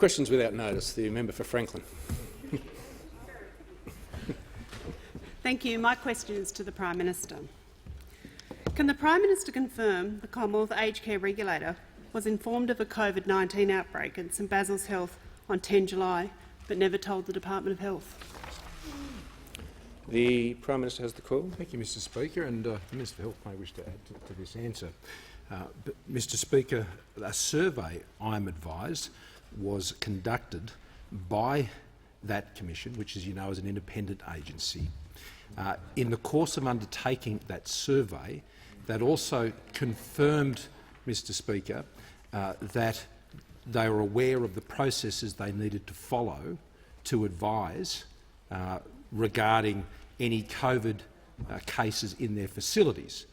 Questions without notice. The member for Franklin. Thank you. My question is to the Prime Minister. Can the Prime Minister confirm the Commonwealth Aged Care Regulator was informed of a COVID-19 outbreak at St Basil's Health on 10 July but never told the Department of Health? The Prime Minister has the call. Thank you, Mr Speaker, and the Minister for Health may wish to add to this answer. But, Mr Speaker, a survey, I'm advised, was conducted by that commission, which, as you know, is an independent agency. In the course of undertaking that survey, that also confirmed, Mr Speaker, that they were aware of the processes they needed to follow to advise regarding any COVID cases in their facilities.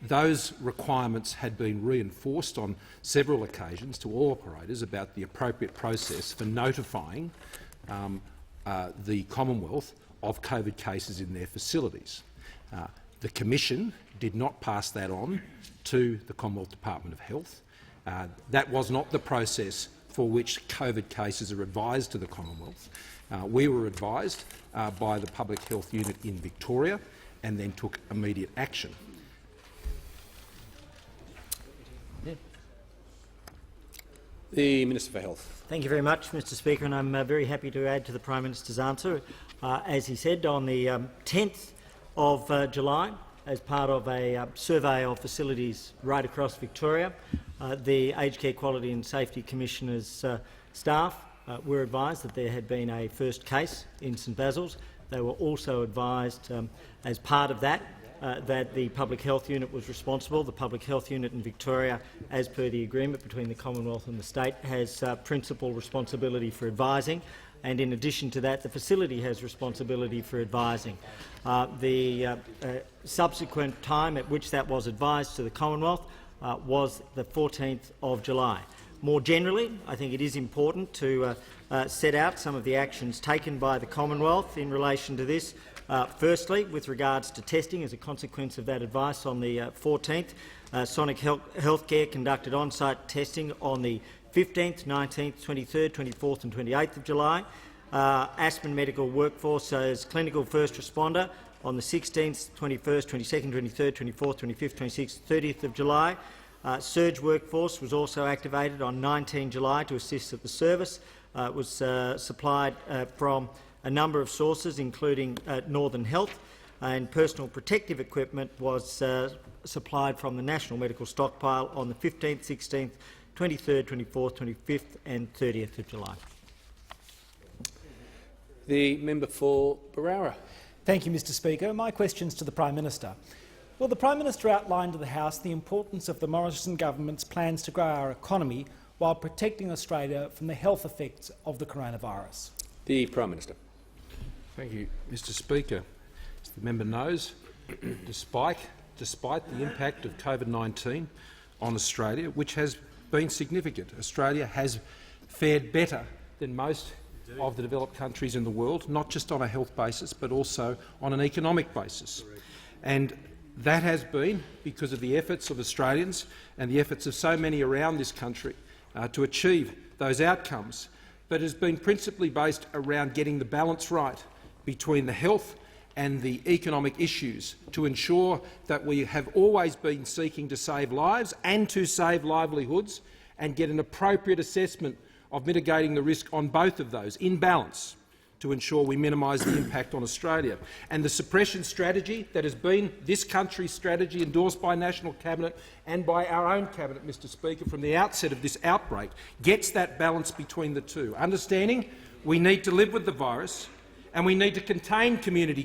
Those requirements had been reinforced on several occasions to all operators about the appropriate process for notifying the Commonwealth of COVID cases in their facilities. The Commission did not pass that on to the Commonwealth Department of Health. That was not the process for which COVID cases are advised to the Commonwealth. We were advised by the Public Health Unit in Victoria and then took immediate action. The Minister for Health. Thank you very much, Mr Speaker, and I'm very happy to add to the Prime Minister's answer. As he said, on the 10th of July, as part of a survey of facilities right across Victoria, the Aged Care Quality and Safety Commissioner's staff were advised that there had been a first case in St Basil's. They were also advised, as part of that, that the Public Health Unit was responsible. The Public Health Unit in Victoria, as per the agreement between the Commonwealth and the state, has principal responsibility for advising, and in addition to that, the facility has responsibility for advising. The subsequent time at which that was advised to the Commonwealth was the 14th of July. More generally, I think it is important to set out some of the actions taken by the Commonwealth in relation to this. Firstly, with regards to testing, as a consequence of that advice on the 14th, Sonic Healthcare conducted on-site testing on the 15th, 19th, 23rd, 24th and 28th of July. Aspen Medical Workforce as clinical first responder on the 16th, 21st, 22nd, 23rd, 24th, 25th, 26th, 30th of July. Surge Workforce was also activated on 19 July to assist at the service. It was supplied from a number of sources, including Northern Health, and personal protective equipment was supplied from the National Medical Stockpile on the 15th, 16th, 23rd, 24th, 25th and 30th of July. The member for Barara. Thank you, Mr Speaker. My question is to the Prime Minister. Well, the Prime Minister outlined to the House the importance of the Morrison government's plans to grow our economy while protecting Australia from the health effects of the coronavirus. The Prime Minister. Thank you, Mr Speaker. As the member knows, despite the impact of COVID-19 on Australia, which has been significant, Australia has fared better than most of the developed countries in the world, not just on a health basis but also on an economic basis. And that has been because of the efforts of Australians and the efforts of so many around this country to achieve those outcomes, but has been principally based around getting the balance right between the health and the economic issues to ensure that we have always been seeking to save lives and to save livelihoods and get an appropriate assessment of mitigating the risk on both of those in balance to ensure we minimise the impact on Australia. And the suppression strategy that has been this country's strategy, endorsed by National Cabinet and by our own Cabinet, Mr Speaker, from the outset of this outbreak, gets that balance between the two, understanding we need to live with the virus and we need to contain community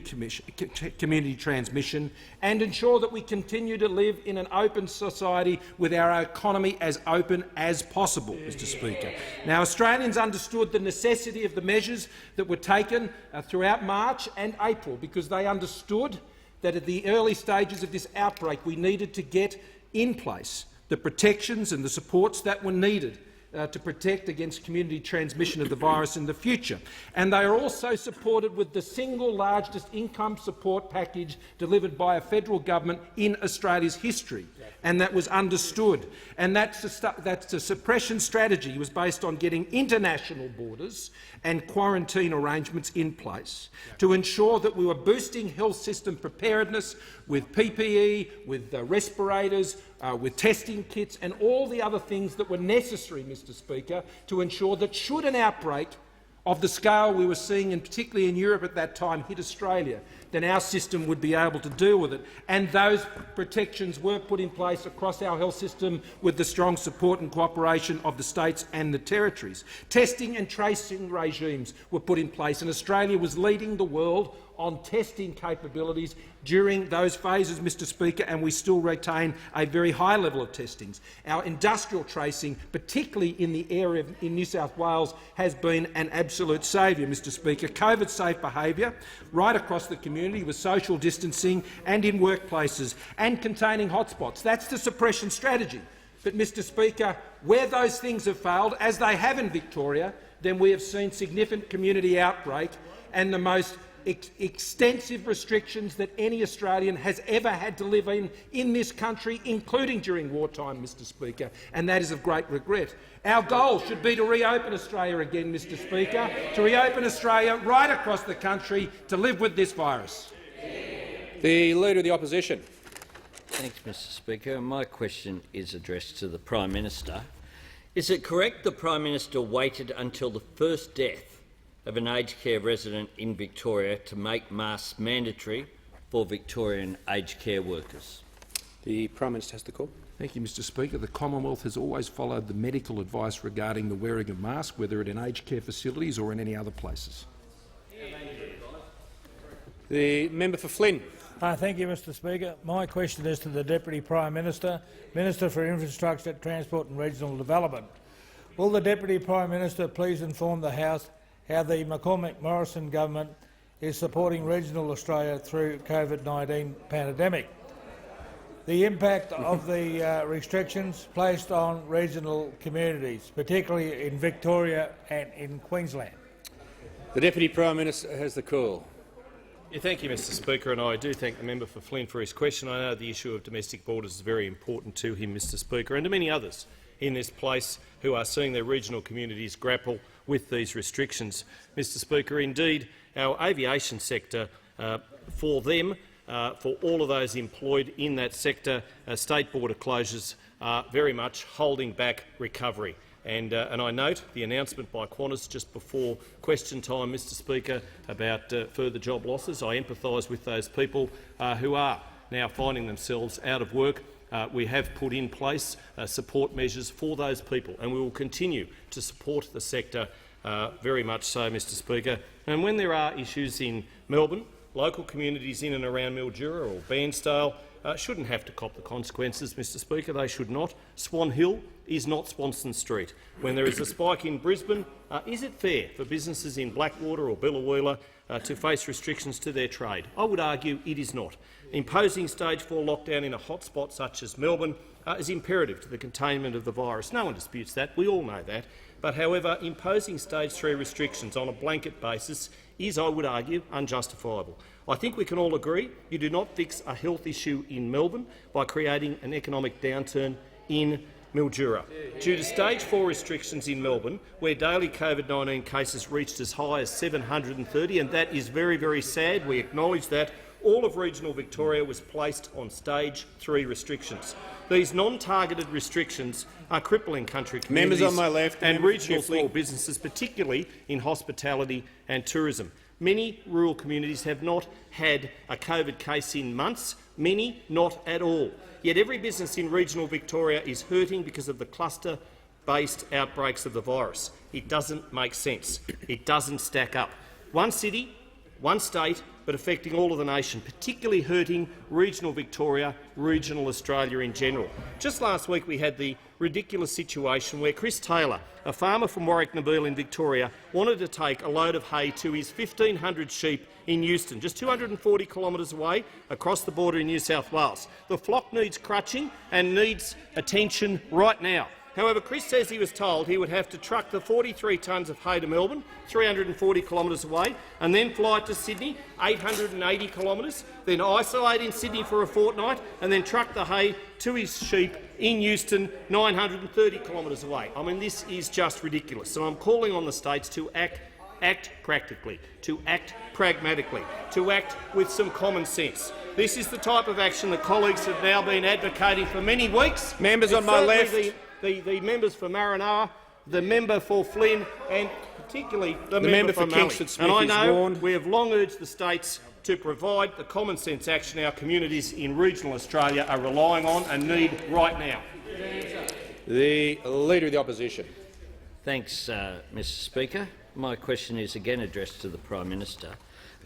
transmission and ensure that we continue to live in an open society with our economy as open as possible, Mr Speaker. Now, Australians understood the necessity of the measures that were taken throughout March and April because they understood that at the early stages of this outbreak we needed to get in place the protections and the supports that were needed to protect against community transmission of the virus in the future. And they are also supported with the single largest income support package delivered by a federal government in Australia's history. And that was understood. And that's a suppression strategy was based on getting international borders and quarantine arrangements in place to ensure that we were boosting health system preparedness with PPE, with respirators, with testing kits and all the other things that were necessary, Mr Speaker, to ensure that should an outbreak of the scale we were seeing, and particularly in Europe at that time, hit Australia, then our system would be able to deal with it. And those protections were put in place across our health system with the strong support and cooperation of the states and the territories. Testing and tracing regimes were put in place, and Australia was leading the world on testing capabilities during those phases, Mr Speaker, and we still retain a very high level of testings. Our industrial tracing, particularly in the area in New South Wales, has been an absolute saviour, Mr Speaker. COVID-safe behaviour right across the community with social distancing and in workplaces and containing hotspots. That's the suppression strategy. But, Mr Speaker, where those things have failed, as they have in Victoria, then we have seen significant community outbreak and the most extensive restrictions that any Australian has ever had to live in this country, including during wartime, Mr Speaker, and that is of great regret. Our goal should be to reopen Australia again, Mr Speaker, to reopen Australia right across the country to live with this virus. The Leader of the Opposition. Thanks, Mr Speaker. My question is addressed to the Prime Minister. Is it correct the Prime Minister waited until the first death of an aged care resident in Victoria to make masks mandatory for Victorian aged care workers? The Prime Minister has the call. Thank you, Mr Speaker. The Commonwealth has always followed the medical advice regarding the wearing of masks, whether in aged care facilities or in any other places. The member for Flynn. Thank you, Mr Speaker. My question is to the Deputy Prime Minister, Minister for Infrastructure, Transport and Regional Development. Will the Deputy Prime Minister please inform the House how the McCormack-Morrison government is supporting regional Australia through COVID-19 pandemic? The impact of the restrictions placed on regional communities, particularly in Victoria and in Queensland. The Deputy Prime Minister has the call. Thank you, Mr Speaker, and I do thank the member for Flynn for his question. I know the issue of domestic borders is very important to him, Mr Speaker, and to many others in this place who are seeing their regional communities grapple with these restrictions. Mr Speaker, indeed, our aviation sector, for them, for all of those employed in that sector, state border closures are very much holding back recovery. And I note the announcement by Qantas just before question time, Mr Speaker, about further job losses. I empathise with those people who are now finding themselves out of work. We have put in place support measures for those people, and we will continue to support the sector very much so, Mr Speaker. And when there are issues in Melbourne, local communities in and around Mildura or Bairnsdale shouldn't have to cop the consequences, Mr Speaker. They should not. Swan Hill is not Swanston Street. When there is a spike in Brisbane, is it fair for businesses in Blackwater or Biloela to face restrictions to their trade? I would argue it is not. Imposing stage 4 lockdown in a hotspot such as Melbourne is imperative to the containment of the virus. No one disputes that. We all know that. But, however, imposing stage 3 restrictions on a blanket basis is, I would argue, unjustifiable. I think we can all agree you do not fix a health issue in Melbourne by creating an economic downturn in Mildura. Due to stage 4 restrictions in Melbourne, where daily COVID-19 cases reached as high as 730, and that is very, very sad, we acknowledge that, all of regional Victoria was placed on stage 3 restrictions. These non-targeted restrictions are crippling country communities Members on my left, and regional small businesses, particularly in hospitality and tourism. Many rural communities have not had a COVID case in months, many not at all. Yet every business in regional Victoria is hurting because of the cluster-based outbreaks of the virus. It doesn't make sense. It doesn't stack up. One city, one state, but affecting all of the nation, particularly hurting regional Victoria, regional Australia in general. Just last week we had the ridiculous situation where Chris Taylor, a farmer from Warwick-Nabeal in Victoria, wanted to take a load of hay to his 1,500 sheep in Euston, just 240 kilometres away across the border in New South Wales. The flock needs crutching and needs attention right now. However, Chris says he was told he would have to truck the 43 tonnes of hay to Melbourne, 340 kilometres away, and then fly to Sydney, 880 kilometres, then isolate in Sydney for a fortnight, and then truck the hay to his sheep in Euston, 930 kilometres away. I mean, this is just ridiculous. So I'm calling on the states to act practically, to act pragmatically, to act with some common sense. This is the type of action that colleagues have now been advocating for many weeks. Members on my left. The members for Marinara, the member for Flynn, and particularly the member for Mallee. Kingsford And I Smith is know warned. we have long urged the states to provide the common sense action our communities in regional Australia are relying on and need right now. The Leader of the Opposition. Thanks, Mr Speaker. My question is again addressed to the Prime Minister.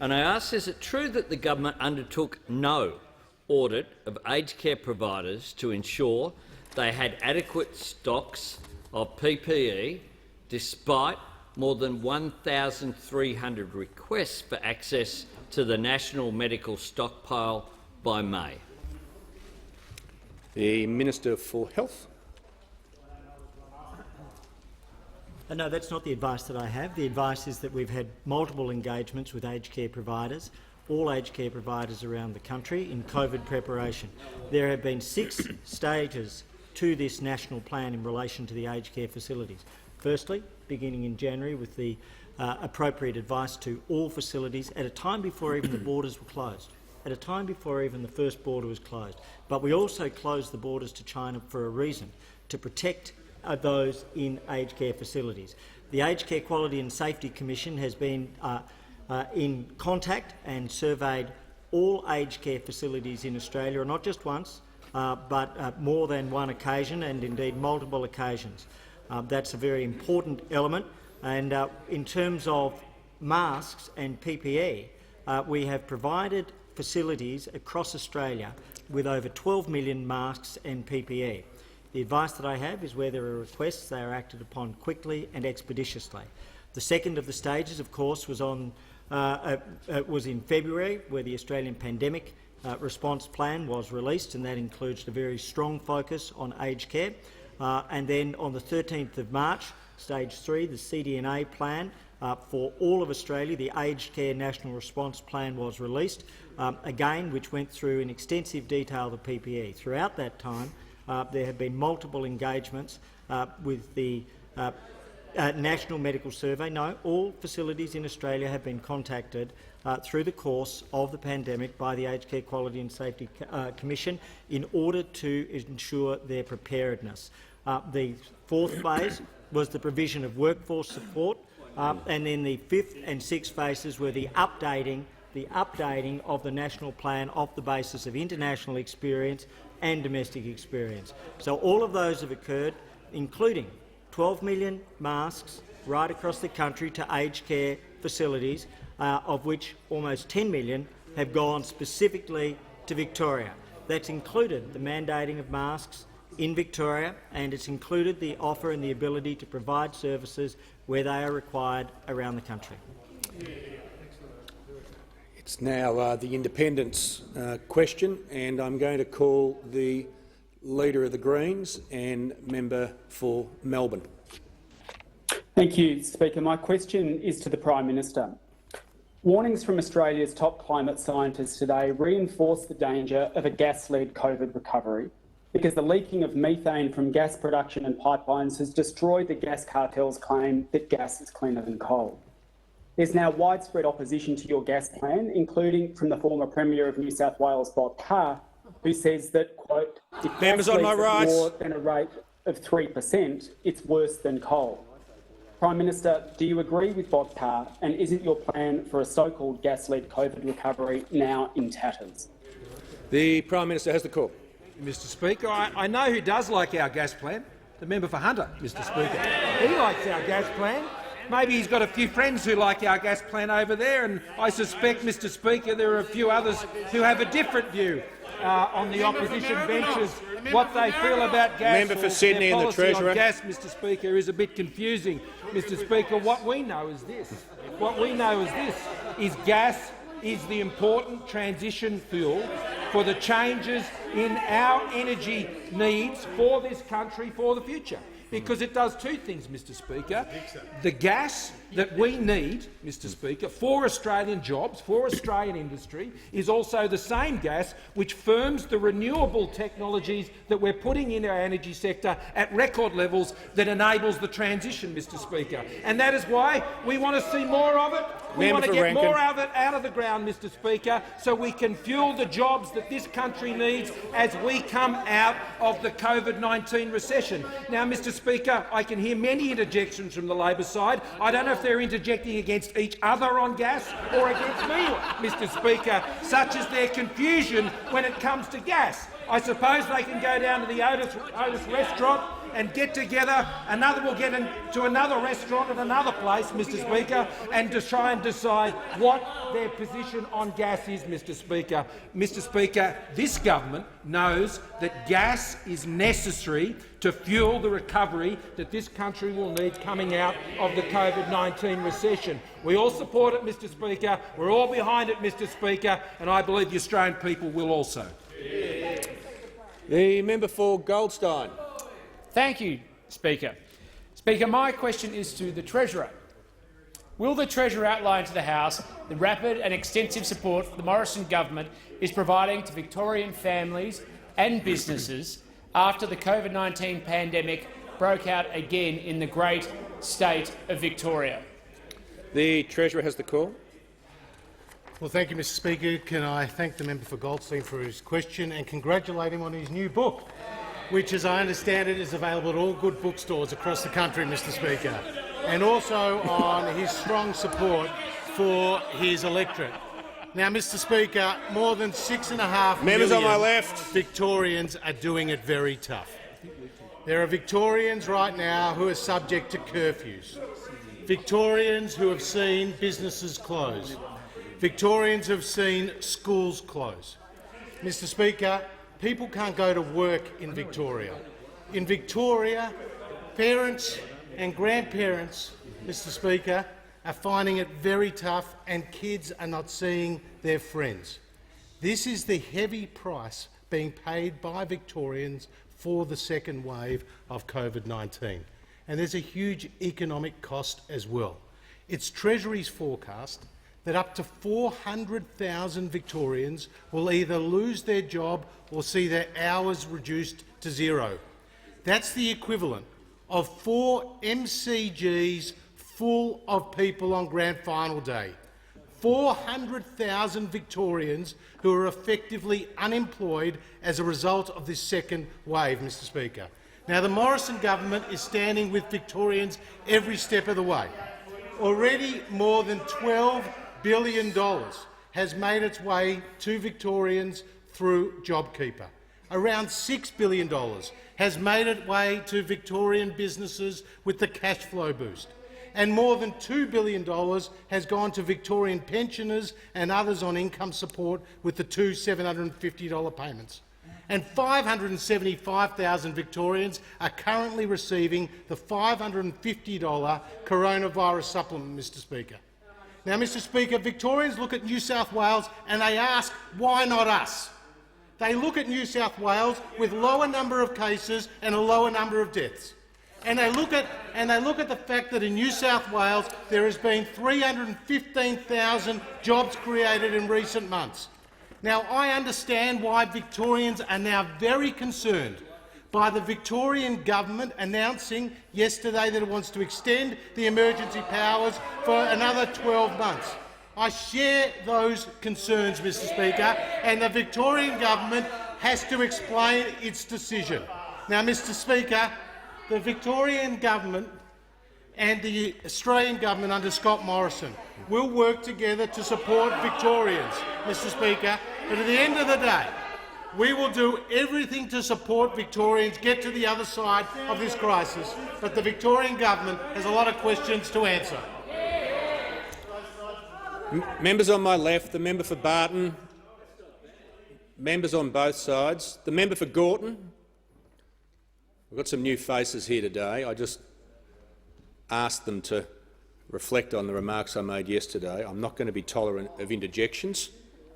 And I ask, is it true that the government undertook no audit of aged care providers to ensure they had adequate stocks of PPE despite more than 1,300 requests for access to the National Medical Stockpile by May? The Minister for Health. No, that's not the advice that I have. The advice is that we've had multiple engagements with aged care providers, all aged care providers around the country, in COVID preparation. There have been 6 stages to this national plan in relation to the aged care facilities. Firstly, beginning in January with the appropriate advice to all facilities at a time before even the borders were closed, at a time before even the first border was closed. But we also closed the borders to China for a reason, to protect those in aged care facilities. The Aged Care Quality and Safety Commission has been in contact and surveyed all aged care facilities in Australia, not just once, but more than one occasion, and indeed multiple occasions. That's a very important element. And in terms of masks and PPE, we have provided facilities across Australia with over 12 million masks and PPE. The advice that I have is where there are requests, they are acted upon quickly and expeditiously. The second of the stages, of course, was in February, where the Australian Pandemic Response Plan was released, and that includes a very strong focus on aged care. And then on the 13th of March, Stage 3, the CDNA plan for all of Australia, the Aged Care National Response Plan was released, again, which went through in extensive detail the PPE. Throughout that time, there have been multiple engagements with the National Medical Survey. No, all facilities in Australia have been contacted through the course of the pandemic by the Aged Care Quality and Safety Commission in order to ensure their preparedness. The 4th phase was the provision of workforce support, and then the 5th and 6th phases were the updating of the national plan off the basis of international experience and domestic experience. So all of those have occurred, including 12 million masks right across the country to aged care facilities, of which almost 10 million have gone specifically to Victoria. That's included the mandating of masks in Victoria, and it's included the offer and the ability to provide services where they are required around the country. It's now the independence question, and I'm going to call the Leader of the Greens and member for Melbourne. Thank you, Speaker. My question is to the Prime Minister. Warnings from Australia's top climate scientists today reinforce the danger of a gas-led COVID recovery, because the leaking of methane from gas production and pipelines has destroyed the gas cartel's claim that gas is cleaner than coal. There's now widespread opposition to your gas plan, including from the former Premier of New South Wales, Bob Carr, who says that, quote, if gas leaks at more than a rate of 3%, it's worse than coal. Prime Minister, do you agree with Bob Carr, and isn't your plan for a so-called gas-led COVID recovery now in tatters? The Prime Minister has the call. Mr Speaker, I know who does like our gas plan, the member for Hunter, Mr Speaker. He likes our gas plan. Maybe he's got a few friends who like our gas plan over there, and I suspect, Mr Speaker, there are a few others who have a different view on the opposition benches. What they feel about gas, member for Sydney and the Treasurer. On gas, Mr Speaker, is a bit confusing. Mr Speaker, what we know is this. Gas is the important transition fuel for the changes in our energy needs for this country for the future. because it does two things, Mr Speaker. The gas that we need, Mr Speaker, for Australian jobs, for Australian industry, is also the same gas which firms the renewable technologies that we're putting in our energy sector at record levels that enables the transition, Mr Speaker. And that is why we want to see more of it. We want to get more of it out of the ground, Mr Speaker, so we can fuel the jobs that this country needs as we come out of the COVID-19 recession. Now, Mr Speaker, I can hear many interjections from the Labor side. I don't know if they're interjecting against each other on gas or against me, Mr Speaker, such as their confusion when it comes to gas. I suppose they can go down to the Otis restaurant and get together. We'll get into another restaurant at another place, Mr Speaker, and to try and decide what their position on gas is, Mr Speaker. Mr Speaker, this government knows that gas is necessary to fuel the recovery that this country will need coming out of the COVID-19 recession. We all support it, Mr Speaker. We're all behind it, Mr Speaker, and I believe the Australian people will also. The member for Goldstein. Thank you, Speaker. Speaker, my question is to the Treasurer. Will the Treasurer outline to the House the rapid and extensive support the Morrison government is providing to Victorian families and businesses after the COVID-19 pandemic broke out again in the great state of Victoria? The Treasurer has the call. Well, thank you, Mr Speaker. Can I thank the member for Goldstein for his question and congratulate him on his new book, which, as I understand it, is available at all good bookstores across the country, Mr Speaker, and also on his strong support for his electorate. Now, Mr Speaker, more than 6.5 Members million on my left. Victorians are doing it very tough. There are Victorians right now who are subject to curfews, Victorians who have seen businesses close, Victorians have seen schools close. Mr Speaker, people can't go to work in Victoria. In Victoria, parents and grandparents, Mr Speaker, are finding it very tough and kids are not seeing their friends. This is the heavy price being paid by Victorians for the second wave of COVID-19. And there's a huge economic cost as well. It's Treasury's forecast that up to 400,000 Victorians will either lose their job or see their hours reduced to zero. That's the equivalent of 4 MCGs full of people on grand final day. 400,000 Victorians who are effectively unemployed as a result of this second wave, Mr Speaker. Now, the Morrison government is standing with Victorians every step of the way. Already more than $12 billion has made its way to Victorians through JobKeeper. Around $6 billion has made its way to Victorian businesses with the cash flow boost. And more than $2 billion has gone to Victorian pensioners and others on income support with the two $750 payments. And 575,000 Victorians are currently receiving the $550 coronavirus supplement, Mr Speaker. Now, Mr Speaker, Victorians look at New South Wales and they ask, why not us? They look at New South Wales with lower number of cases and a lower number of deaths. And they look at the fact that in New South Wales there has been 315,000 jobs created in recent months. Now, I understand why Victorians are now very concerned by the Victorian government announcing yesterday that it wants to extend the emergency powers for another 12 months. I share those concerns, Mr Speaker, and the Victorian government has to explain its decision. Now, Mr Speaker, the Victorian government and the Australian government under Scott Morrison will work together to support Victorians, Mr Speaker, but at the end of the day, we will do everything to support Victorians get to the other side of this crisis, but the Victorian government has a lot of questions to answer. Members on my left, the member for Barton, members on both sides, the member for Gorton. We've got some new faces here today. I just asked them to reflect on the remarks I made yesterday. I'm not going to be tolerant of interjections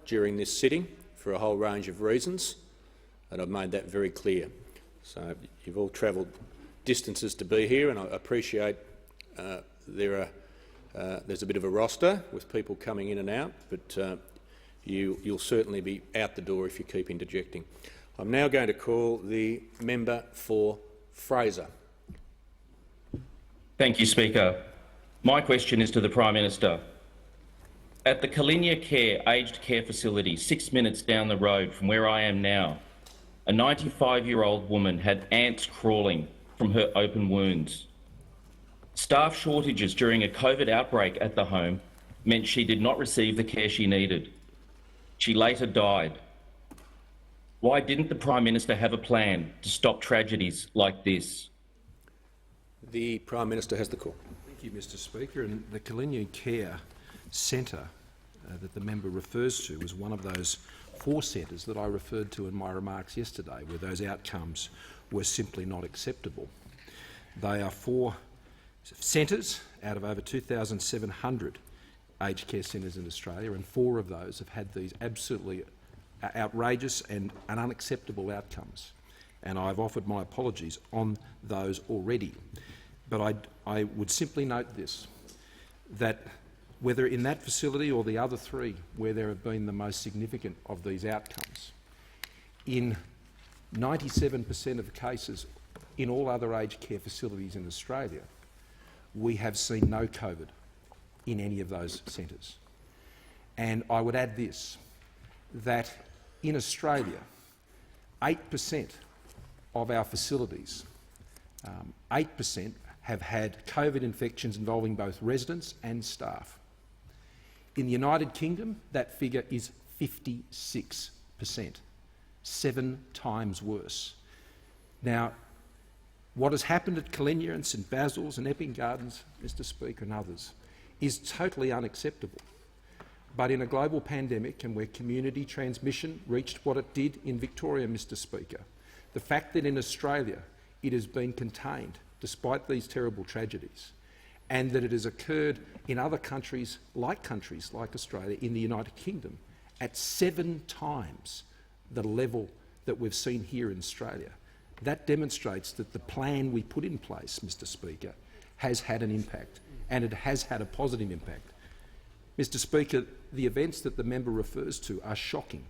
during this sitting for a whole range of reasons, and I've made that very clear. So you've all travelled distances to be here, and I appreciate there's a bit of a roster with people coming in and out, but you'll certainly be out the door if you keep interjecting. I'm now going to call the member for Fraser. Thank you, Speaker. My question is to the Prime Minister. At the Kalinia Care aged care facility 6 minutes down the road from where I am now, a 95-year-old woman had ants crawling from her open wounds. Staff shortages during a COVID outbreak at the home meant she did not receive the care she needed. She later died. Why didn't the Prime Minister have a plan to stop tragedies like this? The Prime Minister has the call. Thank you, Mr Speaker. And the Kalinia Care Centre that the member refers to was one of those 4 centres that I referred to in my remarks yesterday, where those outcomes were simply not acceptable. They are 4 centres out of over 2,700 aged care centres in Australia, and 4 of those have had these absolutely outrageous and unacceptable outcomes. And I've offered my apologies on those already. But I would simply note this, that whether in that facility or the other 3 where there have been the most significant of these outcomes, in 97% of the cases in all other aged care facilities in Australia, we have seen no COVID in any of those centres. And I would add this, that in Australia, 8% of our facilities, 8% have had COVID infections involving both residents and staff. In the United Kingdom, that figure is 56%, 7 times worse. Now, what has happened at Kalinia and St Basil's and Epping Gardens, Mr Speaker, and others, is totally unacceptable. But in a global pandemic and where community transmission reached what it did in Victoria, Mr Speaker, the fact that in Australia it has been contained despite these terrible tragedies, and that it has occurred in other countries like Australia, in the United Kingdom, at 7 times the level that we've seen here in Australia, that demonstrates that the plan we put in place, Mr Speaker, has had an impact, and it has had a positive impact. Mr Speaker, the events that the member refers to are shocking,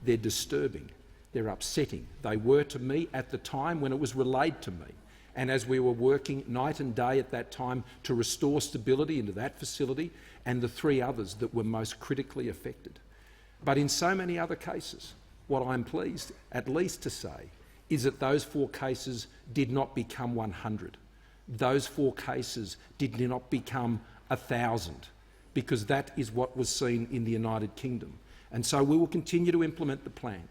they're disturbing, they're upsetting. They were to me at the time when it was relayed to me, and as we were working night and day at that time to restore stability into that facility and the 3 others that were most critically affected. But in so many other cases, what I'm pleased at least to say is that those 4 cases did not become 100. Those 4 cases did not become 1,000, because that is what was seen in the United Kingdom. And so we will continue to implement the plan.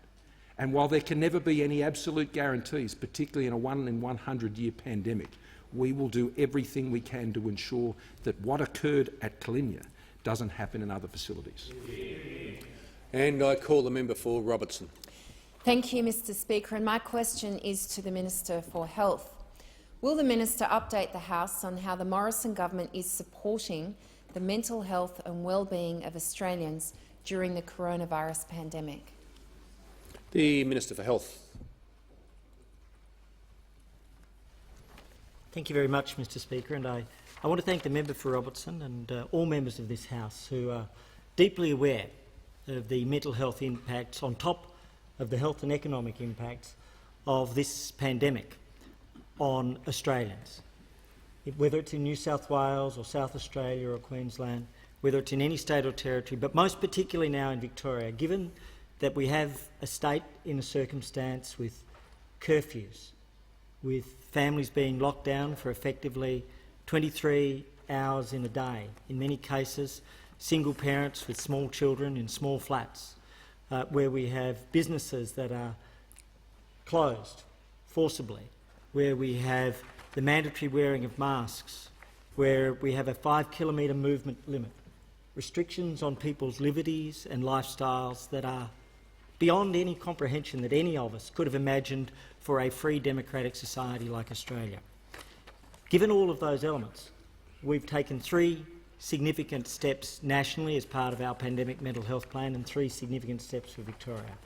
And while there can never be any absolute guarantees, particularly in a 1 in 100-year pandemic, we will do everything we can to ensure that what occurred at Kalinia doesn't happen in other facilities. And I call the member for Robertson. Thank you, Mr Speaker. And my question is to the Minister for Health. Will the Minister update the House on how the Morrison government is supporting the mental health and well-being of Australians during the coronavirus pandemic? The Minister for Health. Thank you very much, Mr Speaker. And I want to thank the member for Robertson and all members of this House who are deeply aware of the mental health impacts on top of the health and economic impacts of this pandemic on Australians. Whether it's in New South Wales or South Australia or Queensland, whether it's in any state or territory, but most particularly now in Victoria, given that we have a state in a circumstance with curfews, with families being locked down for effectively 23 hours in a day, in many cases single parents with small children in small flats, where we have businesses that are closed forcibly, where we have the mandatory wearing of masks, where we have a 5-kilometre movement limit, restrictions on people's liberties and lifestyles that are beyond any comprehension that any of us could have imagined for a free democratic society like Australia. Given all of those elements, we've taken 3 significant steps nationally as part of our pandemic mental health plan and 3 significant steps for Victoria.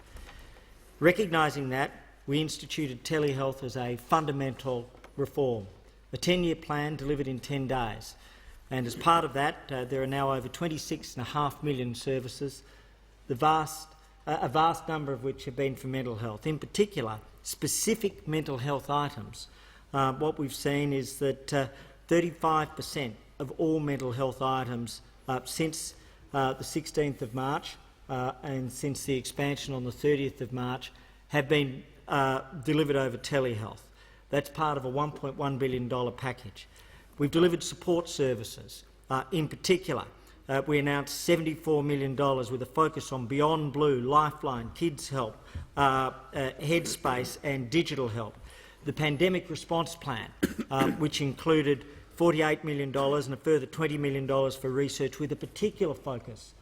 Recognising that, we instituted telehealth as a fundamental reform, a 10-year plan delivered in 10 days. And as part of that, there are now over 26.5 million services, a vast number of which have been for mental health. In particular, specific mental health items. What we've seen is that 35% of all mental health items since the 16th of March and since the expansion on the 30th of March have been delivered over telehealth. That's part of a $1.1 billion package. We've delivered support services. In particular, we announced $74 million with a focus on Beyond Blue, Lifeline, Kids Help, Headspace and digital help. The Pandemic Response Plan, which included $48 million and a further $20 million for research, with a particular focus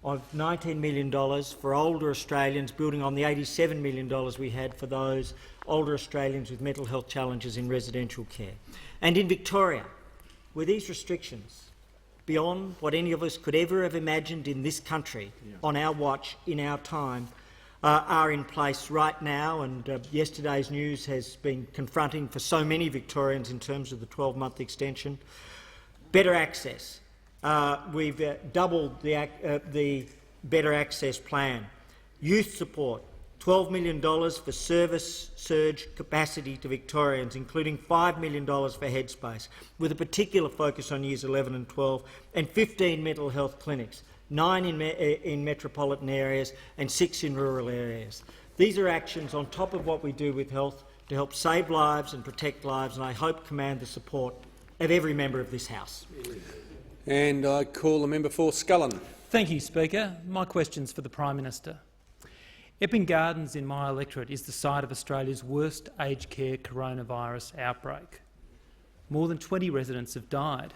of $19 million for older Australians, building on the $87 million we had for those older Australians with mental health challenges in residential care. And in Victoria, where these restrictions, beyond what any of us could ever have imagined in this country, on our watch, in our time, are in place right now, and yesterday's news has been confronting for so many Victorians in terms of the 12-month extension. Better access. We've doubled the Better Access plan. Youth support, $12 million for service surge capacity to Victorians, including $5 million for Headspace, with a particular focus on years 11 and 12, and 15 mental health clinics, 9 in metropolitan areas and 6 in rural areas. These are actions on top of what we do with health to help save lives and protect lives, and I hope command the support of every member of this House. And I call the member for Scullin. Thank you, Speaker. My question's for the Prime Minister. Epping Gardens in my electorate is the site of Australia's worst aged care coronavirus outbreak. More than 20 residents have died.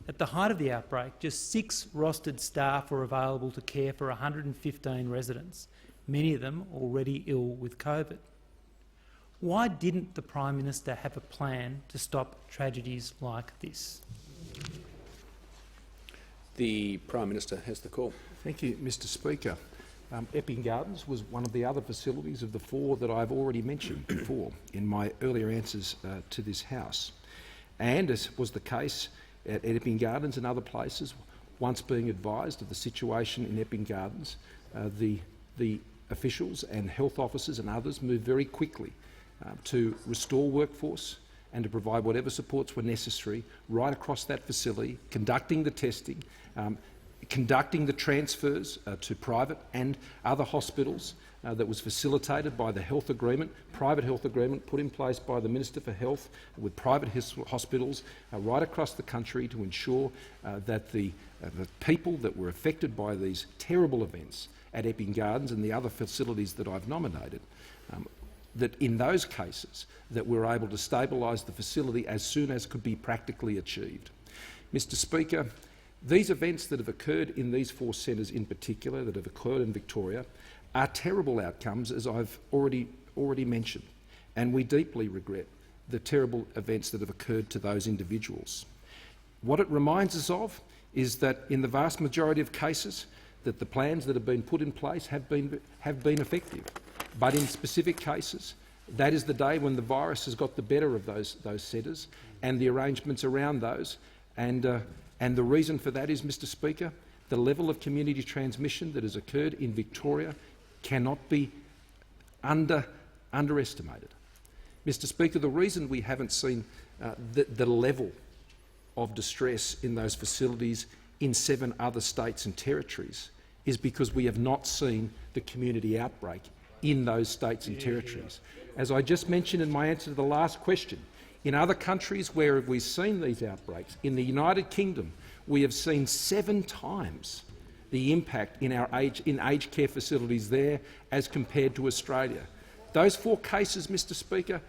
At the height of the outbreak, just 6 rostered staff were available to care for 115 residents, many of them already ill with COVID. Why didn't the Prime Minister have a plan to stop tragedies like this? The Prime Minister has the call. Thank you, Mr Speaker. Epping Gardens was one of the other facilities of the 4 that I've already mentioned before in my earlier answers to this House. And, as was the case at Epping Gardens and other places, once being advised of the situation in Epping Gardens, the officials and health officers and others moved very quickly to restore workforce and to provide whatever supports were necessary right across that facility, conducting the testing, conducting the transfers to private and other hospitals that was facilitated by the health agreement, private health agreement put in place by the Minister for Health with private hospitals right across the country to ensure that the people that were affected by these terrible events at Epping Gardens and the other facilities that I've nominated, that in those cases that we were able to stabilise the facility as soon as could be practically achieved. Mr Speaker, these events that have occurred in these 4 centres in particular, that have occurred in Victoria, are terrible outcomes, as I've already mentioned, and we deeply regret the terrible events that have occurred to those individuals. What it reminds us of is that in the vast majority of cases that the plans that have been put in place have been effective, but in specific cases, that is the day when the virus has got the better of those centres and the arrangements around those. And the reason for that is, Mr Speaker, the level of community transmission that has occurred in Victoria cannot be underestimated. Mr Speaker, the reason we haven't seen the level of distress in those facilities in 7 other states and territories is because we have not seen the community outbreak in those states and territories. As I just mentioned in my answer to the last question, in other countries where we've seen these outbreaks, in the United Kingdom, we have seen 7 times the impact in aged care facilities there as compared to Australia. Those 4 cases, Mr Speaker,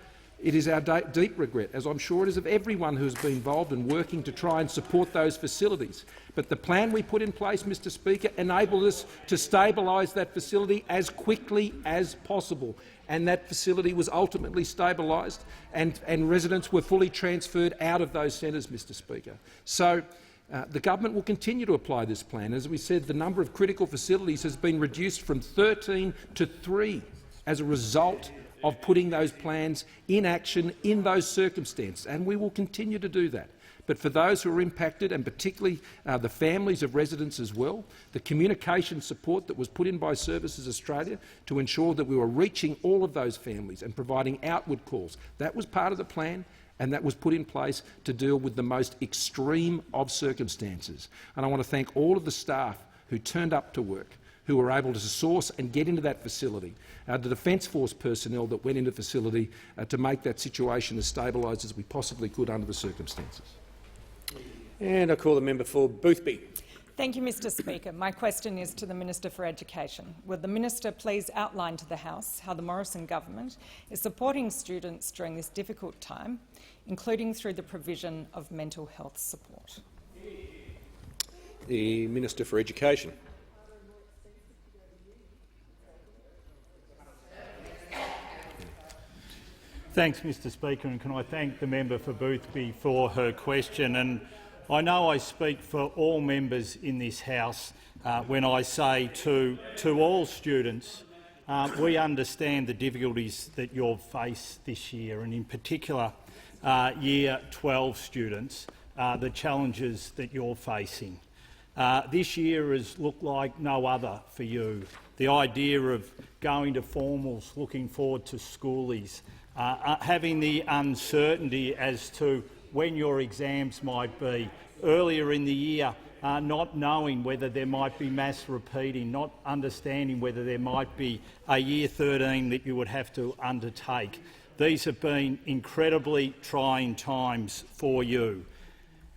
it is our deep regret, as I'm sure it is of everyone who has been involved in working to try and support those facilities. But the plan we put in place, Mr Speaker, enabled us to stabilise that facility as quickly as possible, and that facility was ultimately stabilised and residents were fully transferred out of those centres, Mr Speaker. So the government will continue to apply this plan. As we said, the number of critical facilities has been reduced from 13 to 3 as a result of putting those plans in action in those circumstances, and we will continue to do that. But for those who are impacted, and particularly the families of residents as well, the communication support that was put in by Services Australia to ensure that we were reaching all of those families and providing outward calls, that was part of the plan, and that was put in place to deal with the most extreme of circumstances. And I want to thank all of the staff who turned up to work, who were able to source and get into that facility, the Defence Force personnel that went into the facility to make that situation as stabilised as we possibly could under the circumstances. And I call the member for Boothby. Thank you, Mr Speaker. My question is to the Minister for Education. Will the Minister please outline to the House how the Morrison government is supporting students during this difficult time, including through the provision of mental health support? The Minister for Education. Thanks, Mr Speaker, and can I thank the member for Boothby for her question. And I know I speak for all members in this House when I say to all students, we understand the difficulties that you'll face this year, and in particular Year 12 students, the challenges that you're facing. This year has looked like no other for you. The idea of going to formals, looking forward to schoolies, having the uncertainty as to when your exams might be, earlier in the year not knowing whether there might be mass repeating, not understanding whether there might be a Year 13 that you would have to undertake. These have been incredibly trying times for you.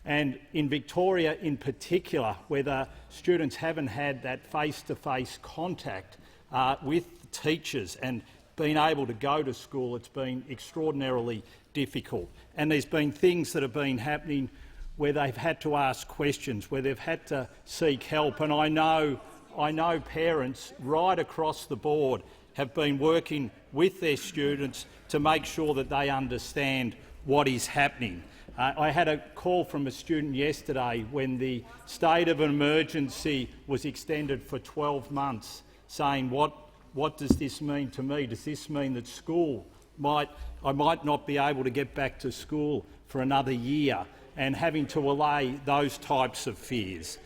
And in Victoria in particular, where the students haven't had that face-to-face contact with teachers and been able to go to school, it's been extraordinarily difficult. And there's been things that have been happening where they've had to ask questions, where they've had to seek help. And I know parents right across the board have been working with their students to make sure that they understand what is happening. I had a call from a student yesterday when the state of emergency was extended for 12 months, saying, what does this mean to me? Does this mean that I might not be able to get back to school for another year, and having to allay those types of fears?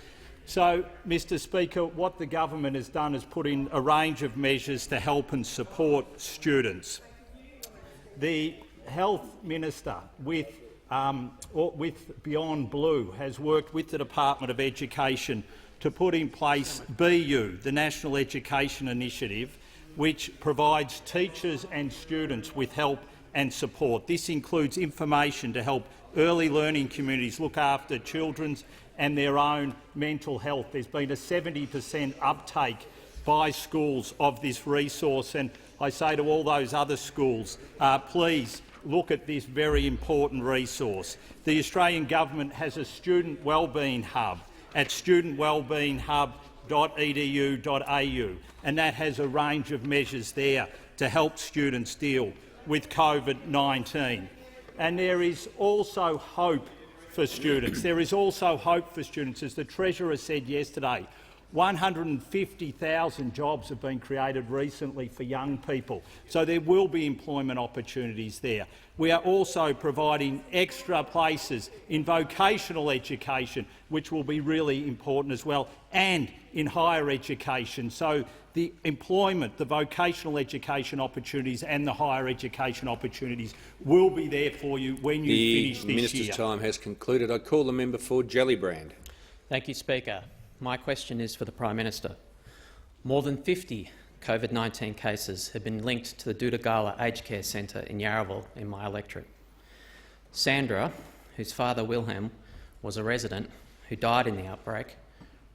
So, Mr Speaker, what the government has done is put in a range of measures to help and support students. The Health Minister, with Beyond Blue, has worked with the Department of Education to put in place BU, the National Education Initiative, which provides teachers and students with help and support. This includes information to help early learning communities look after children's and their own mental health. There's been a 70% uptake by schools of this resource, and I say to all those other schools, please look at this very important resource. The Australian Government has a student wellbeing hub at studentwellbeinghub.edu.au, and that has a range of measures there to help students deal with COVID-19. And there is also hope for students. There is also hope for students. As the Treasurer said yesterday, 150,000 jobs have been created recently for young people, so there will be employment opportunities there. We are also providing extra places in vocational education, which will be really important as well, and in higher education. So the employment, the vocational education opportunities and the higher education opportunities will be there for you when you finish this year. The Minister's time has concluded. I call the member for Gellibrand. Thank you, Speaker. My question is for the Prime Minister. More than 50 COVID-19 cases have been linked to the Dudagala Aged Care Centre in Yarraville in my electorate. Sandra, whose father Wilhelm was a resident who died in the outbreak,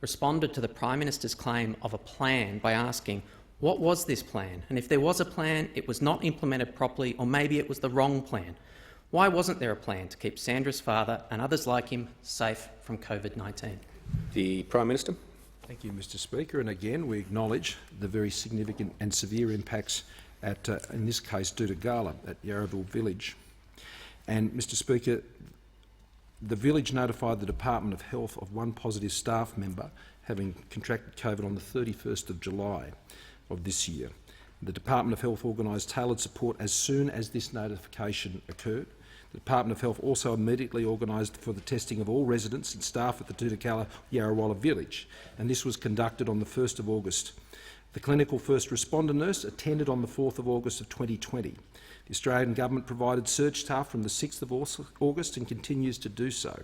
responded to the Prime Minister's claim of a plan by asking, what was this plan? And if there was a plan, it was not implemented properly, or maybe it was the wrong plan. Why wasn't there a plan to keep Sandra's father and others like him safe from COVID-19? The Prime Minister. Thank you, Mr Speaker. And again, we acknowledge the very significant and severe impacts at, in this case, Dudagala at Yarraville Village. And, Mr Speaker, the village notified the Department of Health of one positive staff member having contracted COVID on the 31st of July of this year. The Department of Health organised tailored support as soon as this notification occurred. The Department of Health also immediately organised for the testing of all residents and staff at the Dudukala Yarrawalla village, and this was conducted on the 1st of August. The clinical first responder nurse attended on the 4th of August of 2020. The Australian Government provided surge staff from the 6th of August and continues to do so.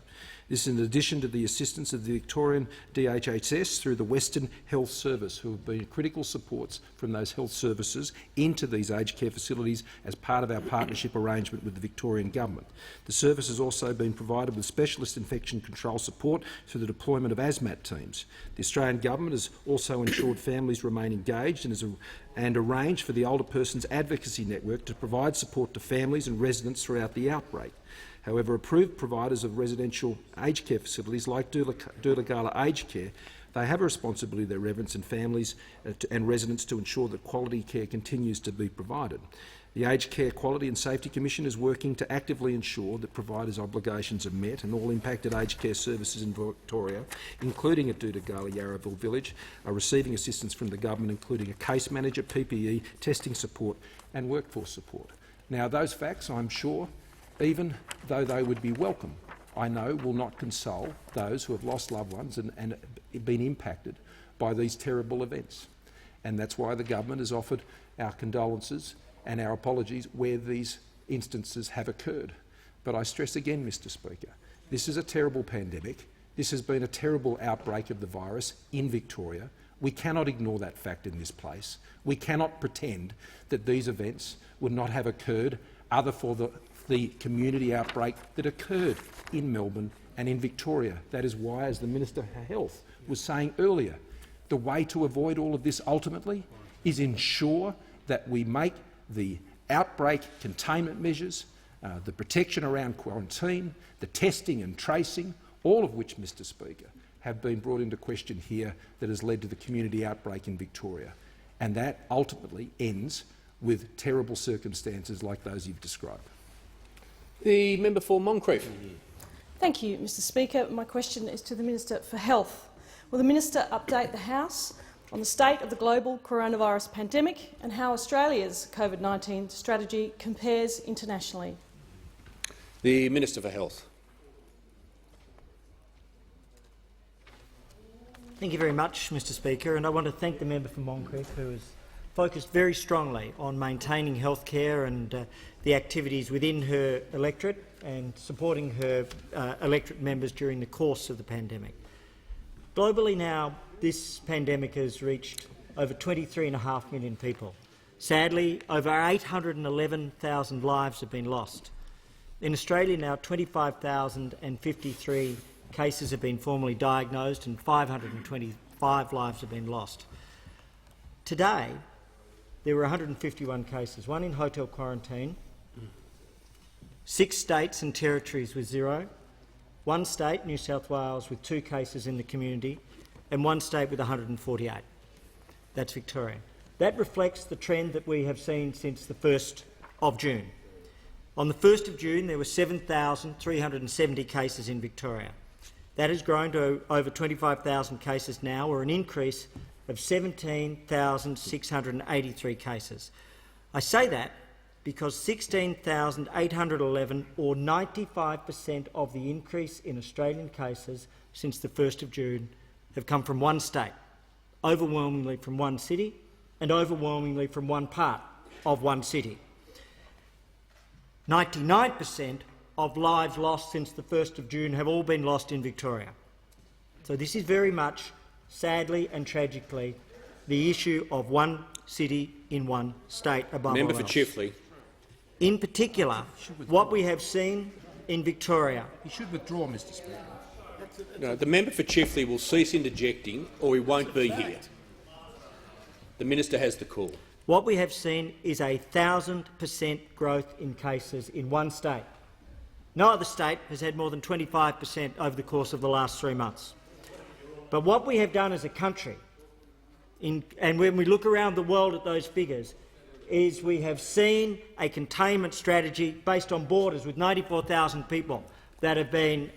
This is in addition to the assistance of the Victorian DHHS through the Western Health Service, who have been critical supports from those health services into these aged care facilities as part of our partnership arrangement with the Victorian Government. The service has also been provided with specialist infection control support through the deployment of ASMAT teams. The Australian Government has also ensured families remain engaged and arranged for the Older Persons Advocacy Network to provide support to families and residents throughout the outbreak. However, approved providers of residential aged care facilities like Dudukala Aged Care, they have a responsibility to their residents and families and residents to ensure that quality care continues to be provided. The Aged Care Quality and Safety Commission is working to actively ensure that providers' obligations are met, and all impacted aged care services in Victoria, including at Dudukala Yarrawalla Village, are receiving assistance from the government, including a case manager, PPE, testing support and workforce support. Now, those facts, I'm sure, even though they would be welcome, I know will not console those who have lost loved ones and been impacted by these terrible events. And that's why the government has offered our condolences and our apologies where these instances have occurred. But I stress again, Mr Speaker, this is a terrible pandemic. This has been a terrible outbreak of the virus in Victoria. We cannot ignore that fact in this place. We cannot pretend that these events would not have occurred other for the community outbreak that occurred in Melbourne and in Victoria. That is why, as the Minister for Health was saying earlier, the way to avoid all of this ultimately is ensure that we make the outbreak containment measures, the protection around quarantine, the testing and tracing, all of which, Mr Speaker, have been brought into question here that has led to the community outbreak in Victoria. And that ultimately ends with terrible circumstances like those you've described. The member for Moncrieff. Thank you, Mr Speaker. My question is to the Minister for Health. Will the Minister update the House on the state of the global coronavirus pandemic and how Australia's COVID-19 strategy compares internationally? The Minister for Health. Thank you very much, Mr Speaker, and I want to thank the member for Moncrieff, who has focused very strongly on maintaining healthcare and the activities within her electorate and supporting her electorate members during the course of the pandemic. Globally now, this pandemic has reached over 23.5 million people. Sadly, over 811,000 lives have been lost. In Australia now, 25,053 cases have been formally diagnosed and 525 lives have been lost. Today, there were 151 cases, one in hotel quarantine, 6 states and territories with 0, 1 state, New South Wales, with 2 cases in the community, and 1 state with 148. That's Victoria. That reflects the trend that we have seen since the 1st of June. On the 1st of June, there were 7,370 cases in Victoria. That has grown to over 25,000 cases now, or an increase of 17,683 cases. I say that because 16,811, or 95% of the increase in Australian cases since the 1st of June, have come from one state, overwhelmingly from one city and overwhelmingly from one part of one city. 99% of lives lost since the 1st of June have all been lost in Victoria. So this is very much, sadly and tragically, the issue of one city in one state above Member all for else. Chifley. In particular, what we have seen in Victoria— You should withdraw, Mr Speaker. No, the member for Chifley will cease interjecting or he won't be here. The minister has the call. What we have seen is a 1,000% growth in cases in one state. No other state has had more than 25% over the course of the last 3 months. But what we have done as a country, and when we look around the world at those figures, is we have seen a containment strategy based on borders with 94,000 people, that have been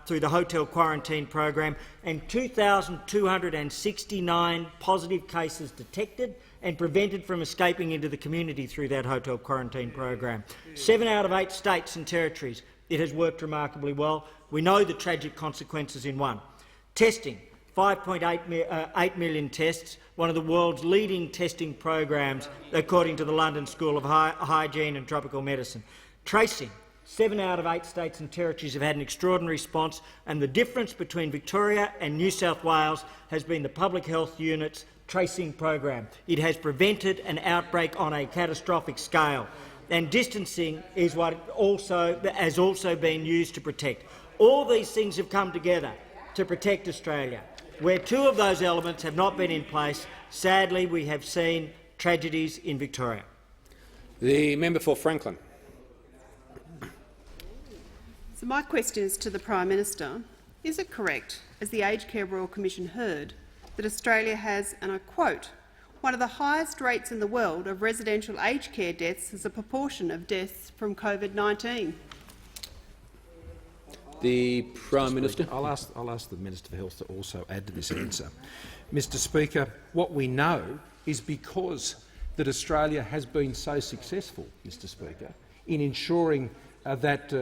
through the hotel quarantine program, and 2,269 positive cases detected and prevented from escaping into the community through that hotel quarantine program. 7 out of 8 states and territories, it has worked remarkably well. We know the tragic consequences in one. Testing, 5.8 million tests, one of the world's leading testing programs, according to the London School of Hygiene and Tropical Medicine. Tracing, 7 out of 8 states and territories have had an extraordinary response, and the difference between Victoria and New South Wales has been the Public Health Unit's tracing program. It has prevented an outbreak on a catastrophic scale, and distancing is what has also been used to protect. All these things have come together to protect Australia. Where 2 of those elements have not been in place, sadly we have seen tragedies in Victoria. The member for Franklin. So my question is to the Prime Minister. Is it correct, as the Aged Care Royal Commission heard, that Australia has, and I quote, one of the highest rates in the world of residential aged care deaths as a proportion of deaths from COVID-19? The Prime Minister. I'll ask the Minister for Health to also add to this answer. Mr Speaker, what we know is because that Australia has been so successful, Mr Speaker, in ensuring that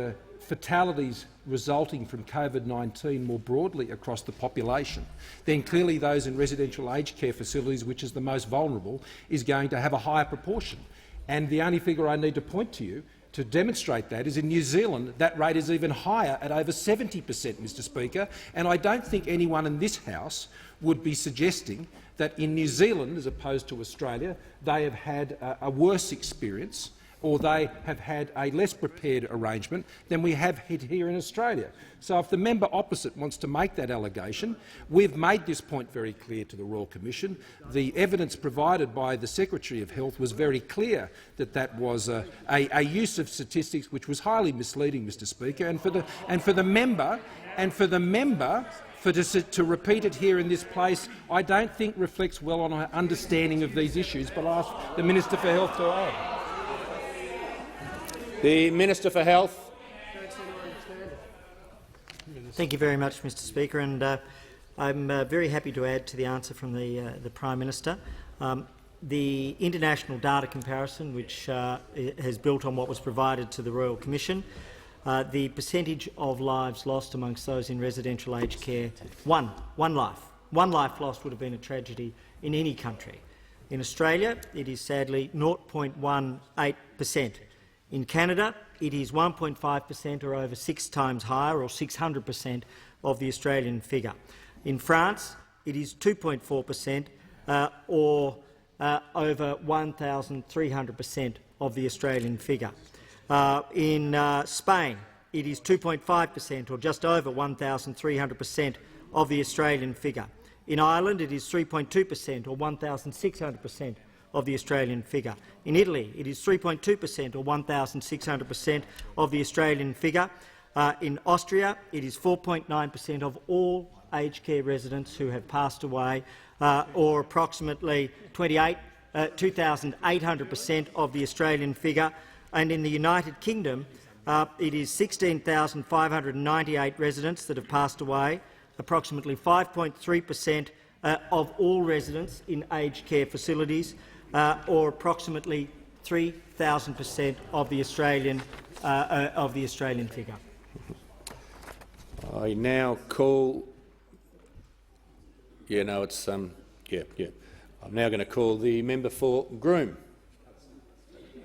fatalities resulting from COVID-19 more broadly across the population, then clearly those in residential aged care facilities, which is the most vulnerable, is going to have a higher proportion. And the only figure I need to point to you to demonstrate that is in New Zealand that rate is even higher at over 70%, Mr Speaker, and I don't think anyone in this House would be suggesting that in New Zealand, as opposed to Australia, they have had a worse experience or they have had a less prepared arrangement than we have here in Australia. So if the member opposite wants to make that allegation, we've made this point very clear to the Royal Commission. The evidence provided by the Secretary of Health was very clear that that was a use of statistics which was highly misleading, Mr Speaker, and for the member to repeat it here in this place, I don't think reflects well on our understanding of these issues, but I'll ask the Minister for Health to add. The Minister for Health. Thank you very much, Mr Speaker, and I'm very happy to add to the answer from the Prime Minister. The international data comparison, which has built on what was provided to the Royal Commission, the percentage of lives lost amongst those in residential aged care, one life lost would have been a tragedy in any country. In Australia, it is sadly 0.18%. In Canada, it is 1.5% or over 6 times higher, or 600% of the Australian figure. In France, it is 2.4% or over 1,300% of the Australian figure. In Spain, it is 2.5% or just over 1,300% of the Australian figure. In Ireland, it is 3.2% or 1,600% of the Australian figure. In Italy, it is 3.2% or 1,600% of the Australian figure. In Austria, it is 4.9% of all aged care residents who have passed away, or approximately 2,800% of the Australian figure. And in the United Kingdom, it is 16,598 residents that have passed away, approximately 5.3% of all residents in aged care facilities, or approximately 3,000% of the Australian figure. I now call. I'm now going to call the member for Groom.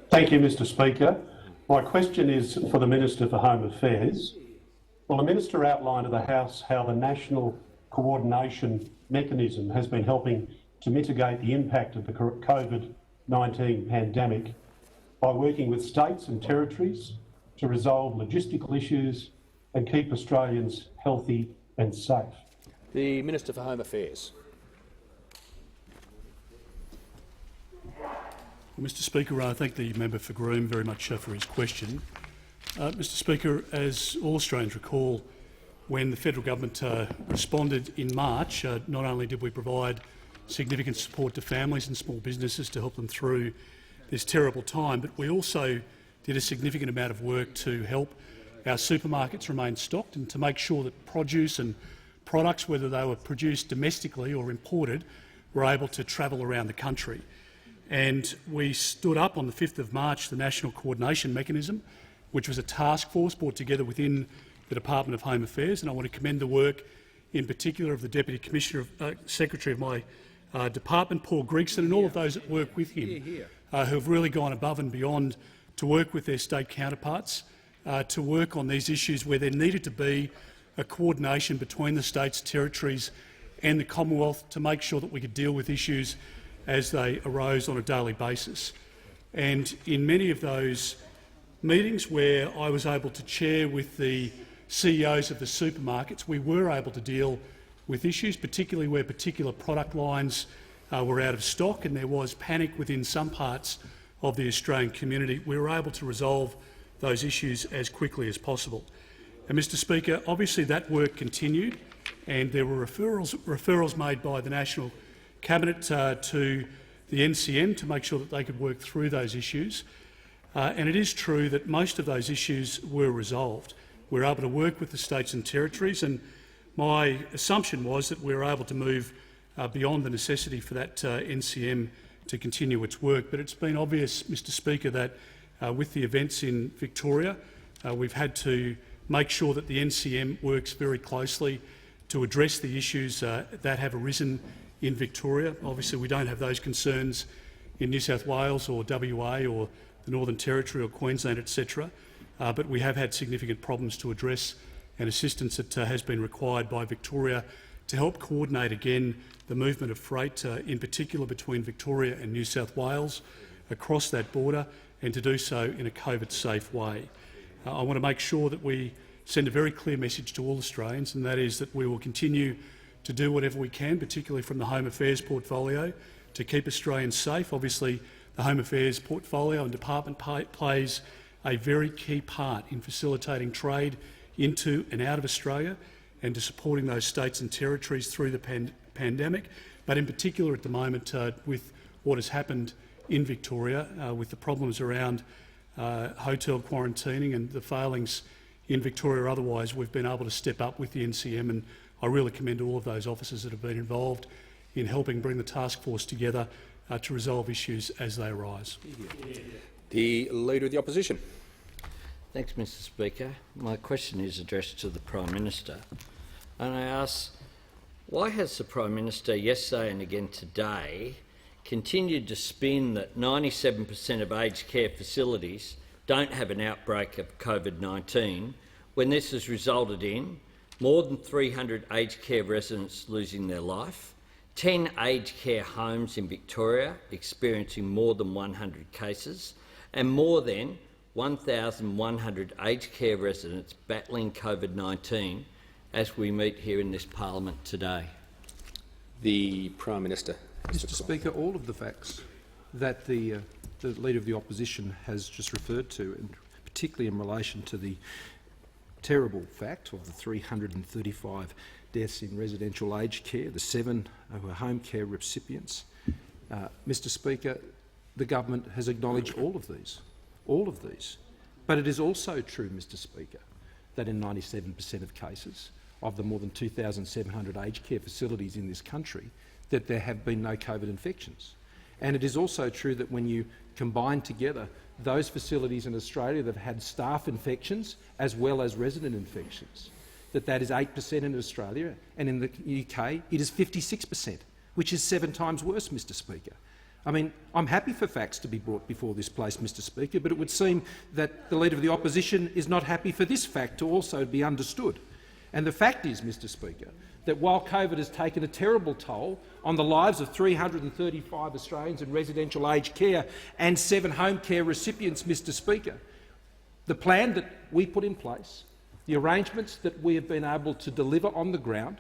Thank you, Mr Speaker. My question is for the Minister for Home Affairs. Will the Minister outline to the House how the National Coordination Mechanism has been helping to mitigate the impact of the COVID-19 pandemic by working with states and territories to resolve logistical issues and keep Australians healthy and safe? The Minister for Home Affairs. Well, Mr Speaker, I thank the member for Groom very much for his question. Mr Speaker, as all Australians recall, when the federal government responded in March, not only did we provide significant support to families and small businesses to help them through this terrible time, but we also did a significant amount of work to help our supermarkets remained stocked and to make sure that produce and products, whether they were produced domestically or imported, were able to travel around the country. And we stood up on the 5th of March the National Coordination Mechanism, which was a task force brought together within the Department of Home Affairs, and I want to commend the work in particular of the Deputy Commissioner, Secretary of my department, Paul Grigson, and all of those that work with him, who have really gone above and beyond to work with their state counterparts, to work on these issues where there needed to be a coordination between the states, territories and the Commonwealth to make sure that we could deal with issues as they arose on a daily basis. And in many of those meetings where I was able to chair with the CEOs of the supermarkets, we were able to deal with issues, particularly where particular product lines were out of stock and there was panic within some parts of the Australian community. We were able to resolve those issues as quickly as possible. And, Mr Speaker, obviously that work continued and there were referrals made by the National Cabinet to the NCM to make sure that they could work through those issues. And it is true that most of those issues were resolved. We were able to work with the states and territories, and my assumption was that we were able to move beyond the necessity for that NCM to continue its work. But it's been obvious, Mr Speaker, that with the events in Victoria, we've had to make sure that the NCM works very closely to address the issues that have arisen in Victoria. Obviously, we don't have those concerns in New South Wales or WA or the Northern Territory or Queensland, etc. But we have had significant problems to address, and assistance that has been required by Victoria to help coordinate again the movement of freight, in particular between Victoria and New South Wales, across that border, and to do so in a COVID-safe way. I want to make sure that we send a very clear message to all Australians, and that is that we will continue to do whatever we can, particularly from the Home Affairs portfolio, to keep Australians safe. Obviously, the Home Affairs portfolio and department plays a very key part in facilitating trade into and out of Australia and to supporting those states and territories through the pandemic, but in particular at the moment with what has happened in Victoria, with the problems around hotel quarantining and the failings in Victoria or otherwise, we've been able to step up with the NCM, and I really commend all of those officers that have been involved in helping bring the task force together to resolve issues as they arise. The Leader of the Opposition. Thanks, Mr Speaker. My question is addressed to the Prime Minister, and I ask, why has the Prime Minister yesterday and again today continued to spin that 97% of aged care facilities don't have an outbreak of COVID-19 when this has resulted in more than 300 aged care residents losing their life, 10 aged care homes in Victoria experiencing more than 100 cases, and more than 1,100 aged care residents battling COVID-19 as we meet here in this parliament today? The Prime Minister. Mr Speaker, all of the facts that the Leader of the Opposition has just referred to, and particularly in relation to the terrible fact of the 335 deaths in residential aged care, the 7 who are home care recipients, Mr Speaker, the government has acknowledged all of these. But it is also true, Mr Speaker, that in 97% of cases of the more than 2,700 aged care facilities in this country, that there have been no COVID infections. And it is also true that when you combine together those facilities in Australia that have had staff infections as well as resident infections, that is 8% in Australia, and in the UK it is 56%, which is 7 times worse, Mr Speaker. I mean, I'm happy for facts to be brought before this place, Mr Speaker, but it would seem that the Leader of the Opposition is not happy for this fact to also be understood. And the fact is, Mr Speaker, that while COVID has taken a terrible toll on the lives of 335 Australians in residential aged care and 7 home care recipients, Mr Speaker, the plan that we put in place, the arrangements that we have been able to deliver on the ground,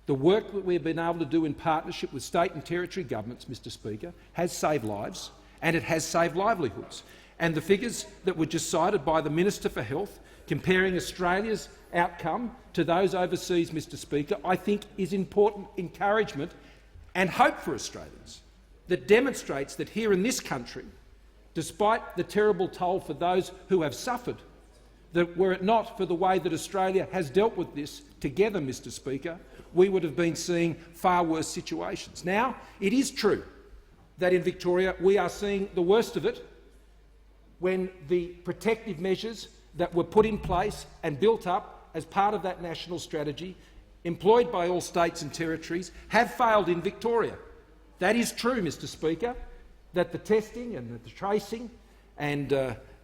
the work that we have been able to do in partnership with state and territory governments, Mr Speaker, has saved lives and it has saved livelihoods. And the figures that were just cited by the Minister for Health, comparing Australia's outcome to those overseas, Mr Speaker, I think is important encouragement and hope for Australians that demonstrates that here in this country, despite the terrible toll for those who have suffered, that were it not for the way that Australia has dealt with this together, Mr Speaker, we would have been seeing far worse situations. Now, it is true that in Victoria we are seeing the worst of it when the protective measures that were put in place and built up as part of that national strategy, employed by all states and territories, have failed in Victoria. That is true, Mr Speaker, that the testing and the tracing and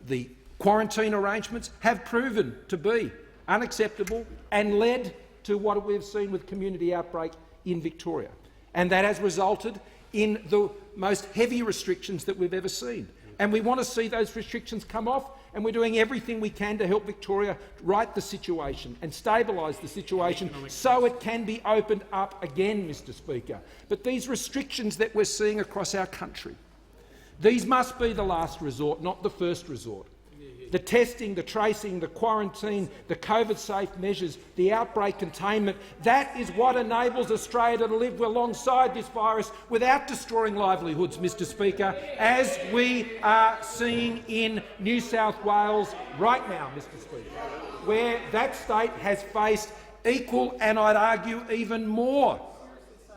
the quarantine arrangements have proven to be unacceptable and led to what we've seen with community outbreak in Victoria. And that has resulted in the most heavy restrictions that we've ever seen. And we want to see those restrictions come off, and we're doing everything we can to help Victoria right the situation and stabilise the situation so it can be opened up again, Mr Speaker. But these restrictions that we're seeing across our country, these must be the last resort, not the first resort. The testing, the tracing, the quarantine, the COVID-safe measures, the outbreak containment, that is what enables Australia to live alongside this virus without destroying livelihoods, Mr Speaker, as we are seeing in New South Wales right now, Mr Speaker, where that state has faced equal and, I'd argue, even more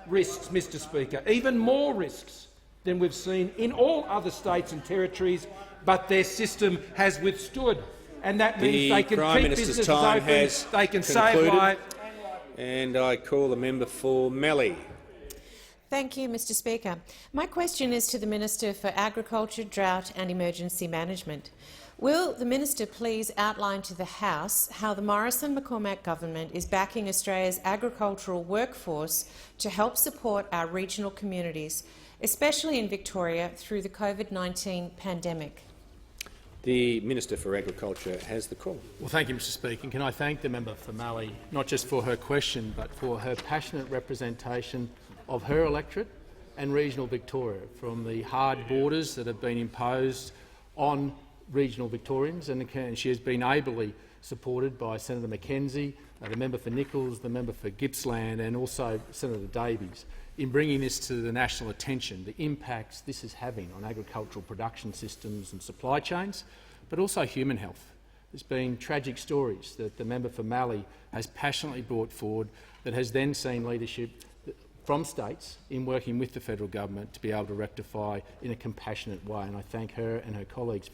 risks, Mr Speaker, even more risks than we've seen in all other states and territories, but their system has withstood, and that means they can keep businesses open, they can save lives. And I call the member for Mallee. Thank you, Mr Speaker. My question is to the Minister for Agriculture, Drought and Emergency Management. Will the Minister please outline to the House how the Morrison-McCormack government is backing Australia's agricultural workforce to help support our regional communities, especially in Victoria, through the COVID-19 pandemic? The Minister for Agriculture has the call. Well, thank you, Mr Speaker. And can I thank the member for Mallee, not just for her question, but for her passionate representation of her electorate and regional Victoria, from the hard borders that have been imposed on regional Victorians, and she has been ably supported by Senator McKenzie, the member for Nichols, the member for Gippsland, and also Senator Davies, in bringing this to the national attention, the impacts this is having on agricultural production systems and supply chains, but also human health. There's been tragic stories that the member for Mallee has passionately brought forward that has then seen leadership from states in working with the federal government to be able to rectify in a compassionate way, and I thank her and her colleagues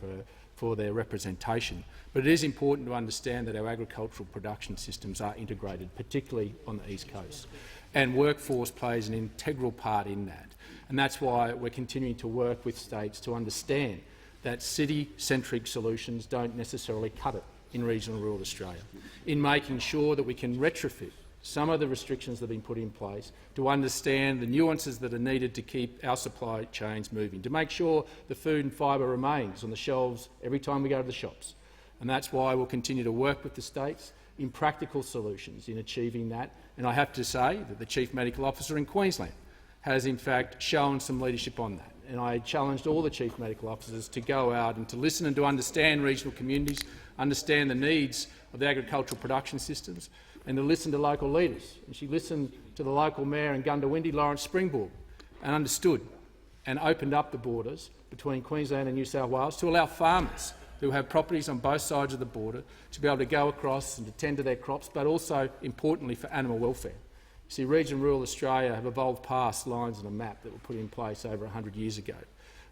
for their representation. But it is important to understand that our agricultural production systems are integrated, particularly on the East Coast, and workforce plays an integral part in that. And that's why we're continuing to work with states to understand that city-centric solutions don't necessarily cut it in regional and rural Australia, in making sure that we can retrofit some of the restrictions that have been put in place to understand the nuances that are needed to keep our supply chains moving, to make sure the food and fibre remains on the shelves every time we go to the shops. And that's why we'll continue to work with the states in practical solutions in achieving that. And I have to say that the Chief Medical Officer in Queensland has in fact shown some leadership on that. And I challenged all the Chief Medical Officers to go out and to listen and to understand regional communities, understand the needs of the agricultural production systems, and to listen to local leaders. And she listened to the local mayor in Gundawindi, Lawrence Springborg, and understood and opened up the borders between Queensland and New South Wales to allow farmers who have properties on both sides of the border to be able to go across and to tend to their crops, but also, importantly, for animal welfare. You see, regional and rural Australia have evolved past lines on a map that were put in place over 100 years ago.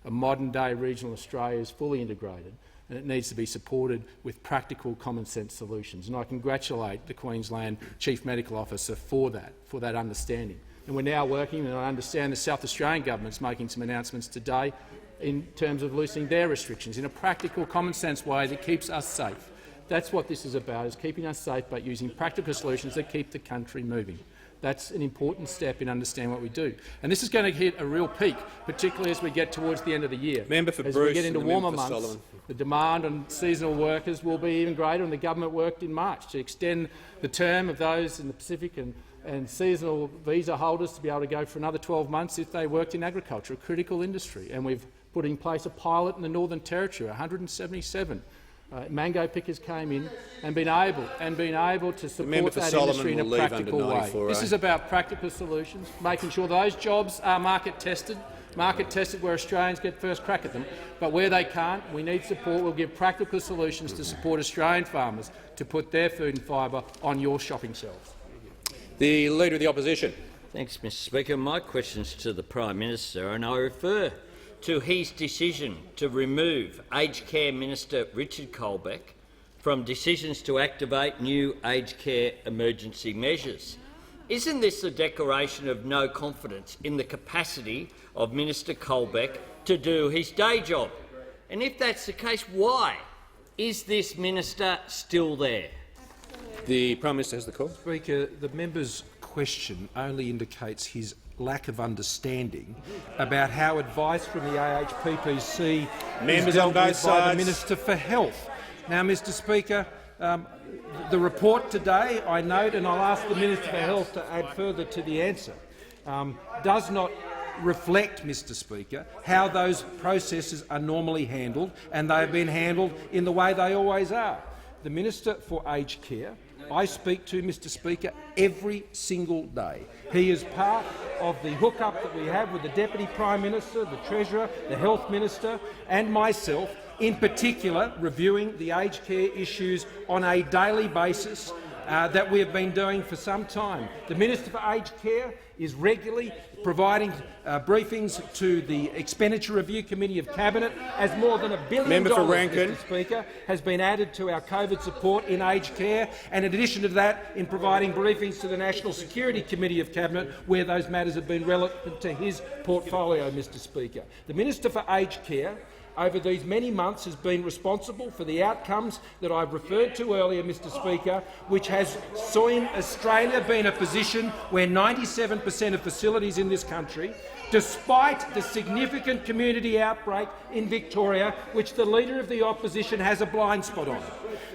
A modern-day regional Australia is fully integrated, and it needs to be supported with practical, common-sense solutions. And I congratulate the Queensland Chief Medical Officer for that understanding. And we're now working, and I understand the South Australian government's making some announcements today in terms of loosening their restrictions in a practical, common-sense way that keeps us safe. That's what this is about, is keeping us safe, but using practical solutions that keep the country moving. That's an important step in understanding what we do. And this is going to hit a real peak, particularly as we get towards the end of the year. Member for as Bruce we get into and warmer member for months, Solomon. the demand on seasonal workers will be even greater, and the government worked in March to extend the term of those in the Pacific and seasonal visa holders to be able to go for another 12 months if they worked in agriculture, a critical industry. And we've put in place a pilot in the Northern Territory, 177 mango pickers came in and been able to support that industry in a practical way. This is about practical solutions, making sure those jobs are market tested, market tested where Australians get first crack at them, but where they can't, we need support. We'll give practical solutions to support Australian farmers to put their food and fibre on your shopping shelves. The Leader of the Opposition. Thanks, Mr Speaker. My question is to the Prime Minister, and I refer to his decision to remove Aged Care Minister Richard Colbeck from decisions to activate new aged care emergency measures. Isn't this a declaration of no confidence in the capacity of Minister Colbeck to do his day job? And if that's the case, why is this minister still there? The Prime Minister has the call. Speaker, the member's question only indicates his lack of understanding about how advice from the AHPPC Members is dealt on both with by the sides. Minister for Health. Now, Mr Speaker, the report today, I note, and I'll ask the Minister for Health to add further to the answer, does not reflect, Mr Speaker, how those processes are normally handled, and they have been handled in the way they always are. The Minister for Aged Care, I speak to, Mr Speaker, every single day. He is part of the hookup that we have with the Deputy Prime Minister, the Treasurer, the Health Minister and myself, in particular reviewing the aged care issues on a daily basis that we have been doing for some time. The Minister for Aged Care is regularly providing briefings to the Expenditure Review Committee of Cabinet, as more than $1 billion, Member for Rankin. Mr Speaker, has been added to our COVID support in aged care, and in addition to that, in providing briefings to the National Security Committee of Cabinet, where those matters have been relevant to his portfolio, Mr Speaker. The Minister for Aged Care over these many months has been responsible for the outcomes that I've referred to earlier, Mr Speaker, which has seen Australia be in a position where 97% of facilities in this country, despite the significant community outbreak in Victoria, which the Leader of the Opposition has a blind spot on.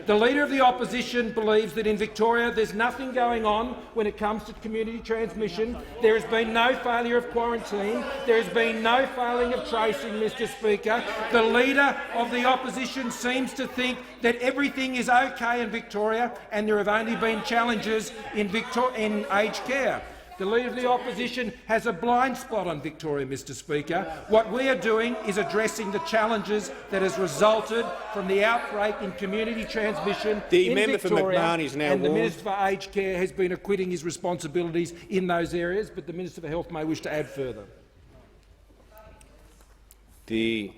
The Leader of the Opposition believes that in Victoria there's nothing going on when it comes to community transmission. There has been no failure of quarantine. There has been no failing of tracing, Mr Speaker. The Leader of the Opposition seems to think that everything is okay in Victoria and there have only been challenges in aged care. The Leader of the Opposition has a blind spot on Victoria, Mr Speaker. What we are doing is addressing the challenges that has resulted from the outbreak in community transmission in member Victoria, for McMahon is now and the warned. Minister for Aged Care has been acquitting his responsibilities in those areas, but the Minister for Health may wish to add further. The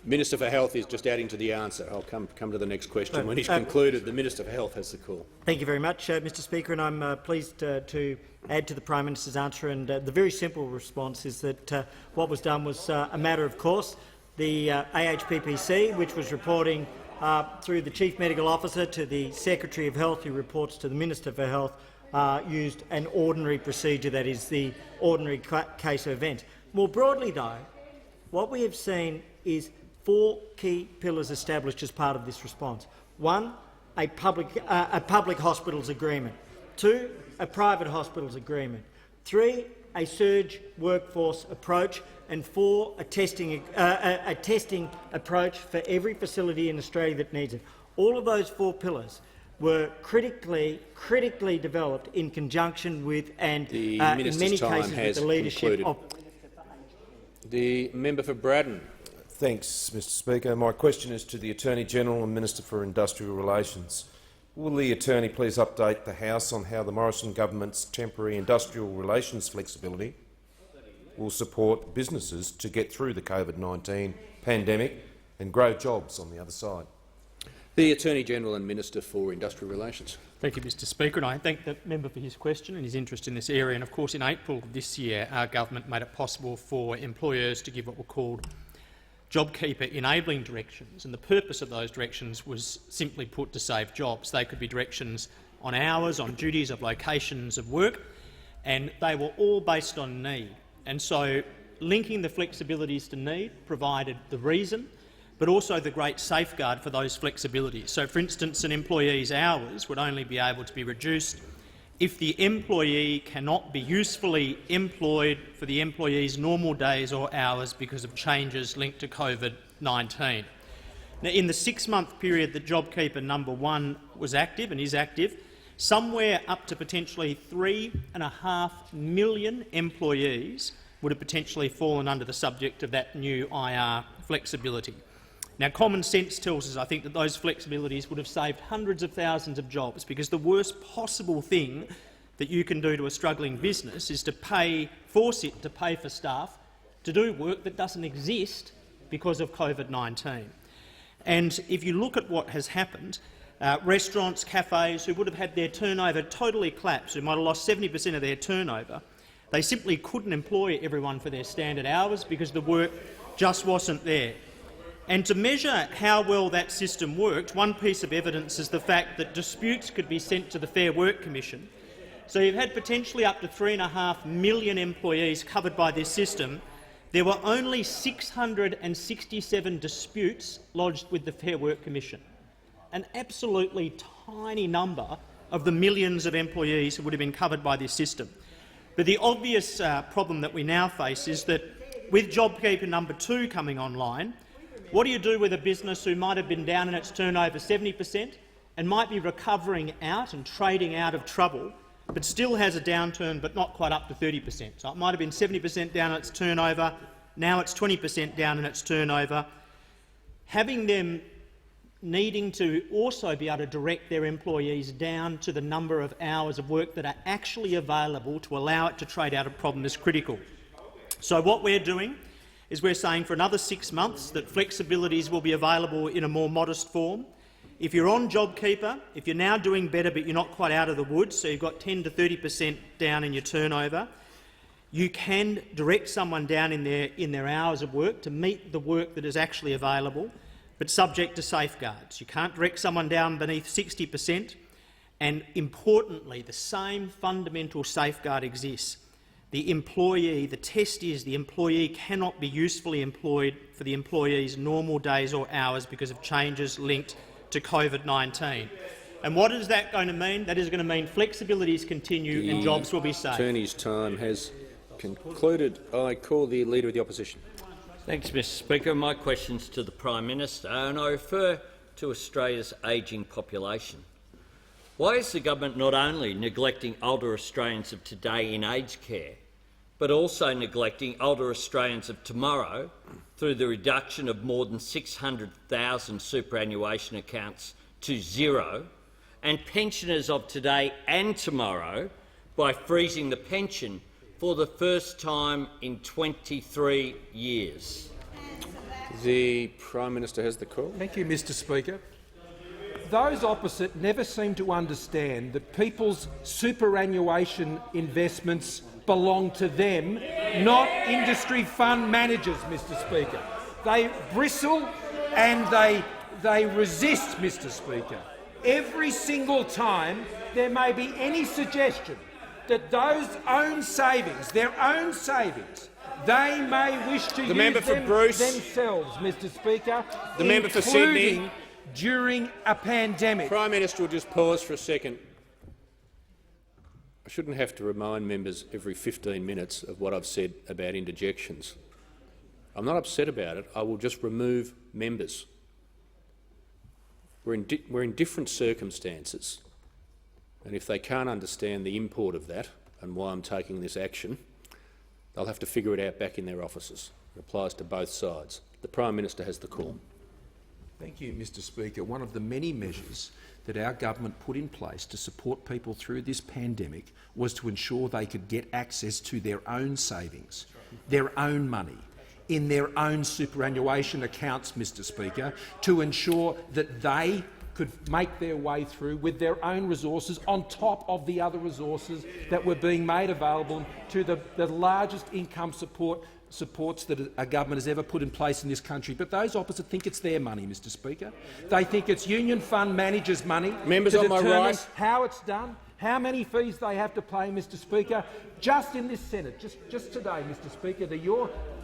Minister for Health is just adding to the answer. I'll come to the next question. When he's concluded, the Minister for Health has the call. Thank you very much, Mr Speaker, and I'm pleased to add to the Prime Minister's answer. And the very simple response is that what was done was a matter of course. The AHPPC, which was reporting through the Chief Medical Officer to the Secretary of Health, who reports to the Minister for Health, used an ordinary procedure, that is the ordinary case event. More broadly, though, what we have seen is 4 key pillars established as part of this response. 1, a public hospitals agreement. 2, a private hospitals agreement. 3, a surge workforce approach. And 4, a testing approach for every facility in Australia that needs it. All of those 4 pillars were critically developed in conjunction with and in many cases with the leadership of the member for Braddon. Thanks, Mr Speaker. My question is to the Attorney-General and Minister for Industrial Relations. Will the Attorney please update the House on how the Morrison government's temporary industrial relations flexibility will support businesses to get through the COVID-19 pandemic and grow jobs on the other side? The Attorney-General and Minister for Industrial Relations. Thank you, Mr Speaker, and I thank the member for his question and his interest in this area. And of course, in April of this year, our government made it possible for employers to give what were called JobKeeper enabling directions, and the purpose of those directions was simply put to save jobs. They could be directions on hours, on duties, of locations of work, and they were all based on need. And so linking the flexibilities to need provided the reason, but also the great safeguard for those flexibilities. So, for instance, an employee's hours would only be able to be reduced if the employee cannot be usefully employed for the employee's normal days or hours because of changes linked to COVID-19. Now, in the 6-month period that JobKeeper number 1 was active and is active, somewhere up to potentially 3.5 million employees would have potentially fallen under the subject of that new IR flexibility. Now, common sense tells us, I think, that those flexibilities would have saved hundreds of thousands of jobs, because the worst possible thing that you can do to a struggling business is to force it to pay for staff to do work that doesn't exist because of COVID-19. And if you look at what has happened, restaurants, cafes who would have had their turnover totally collapsed, who might have lost 70% of their turnover, they simply couldn't employ everyone for their standard hours because the work just wasn't there. And to measure how well that system worked, one piece of evidence is the fact that disputes could be sent to the Fair Work Commission. So you've had potentially up to 3.5 million employees covered by this system. There were only 667 disputes lodged with the Fair Work Commission, an absolutely tiny number of the millions of employees who would have been covered by this system. But the obvious problem that we now face is that with JobKeeper number 2 coming online, what do you do with a business who might have been down in its turnover 70% and might be recovering out and trading out of trouble, but still has a downturn but not quite up to 30%? So it might have been 70% down in its turnover, now it's 20% down in its turnover. Having them needing to also be able to direct their employees down to the number of hours of work that are actually available to allow it to trade out of problem is critical. So what we're doing is we're saying for another 6 months that flexibilities will be available in a more modest form. If you're on JobKeeper, if you're now doing better but you're not quite out of the woods, so you've got 10 to 30% down in your turnover, you can direct someone down in their hours of work to meet the work that is actually available, but subject to safeguards. You can't direct someone down beneath 60%, and importantly, the same fundamental safeguard exists. The test is the employee cannot be usefully employed for the employee's normal days or hours because of changes linked to COVID-19. And what is that going to mean? That is going to mean flexibilities continue and jobs will be saved. The Attorney's time has concluded. I call the Leader of the Opposition. Thanks, Mr Speaker. My question is to the Prime Minister, and I refer to Australia's ageing population. Why is the government not only neglecting older Australians of today in aged care, but also neglecting older Australians of tomorrow through the reduction of more than 600,000 superannuation accounts to zero, and pensioners of today and tomorrow by freezing the pension for the first time in 23 years? The Prime Minister has the call. Thank you, Mr Speaker. Those opposite never seem to understand that people's superannuation investments belong to them, not industry fund managers, Mr Speaker. They bristle and they resist, Mr Speaker. Every single time there may be any suggestion that those own savings, their own savings, they may wish to use them themselves, Mr Speaker, The member for Sydney. During a pandemic. Prime Minister will just pause for a second. I shouldn't have to remind members every 15 minutes of what I've said about interjections. I'm not upset about it. I will just remove members. We're in different circumstances, and if they can't understand the import of that and why I'm taking this action, they'll have to figure it out back in their offices. It applies to both sides. The Prime Minister has the call. Thank you, Mr Speaker. One of the many measures that our government put in place to support people through this pandemic was to ensure they could get access to their own savings, their own money, in their own superannuation accounts, Mr Speaker, to ensure that they could make their way through with their own resources on top of the other resources that were being made available to the largest income supports that a government has ever put in place in this country. But those opposite think it's their money, Mr Speaker. They think it's union fund managers' money. Members on my right. How it's done, how many fees they have to pay, Mr Speaker. Just in this Senate, just today, Mr Speaker,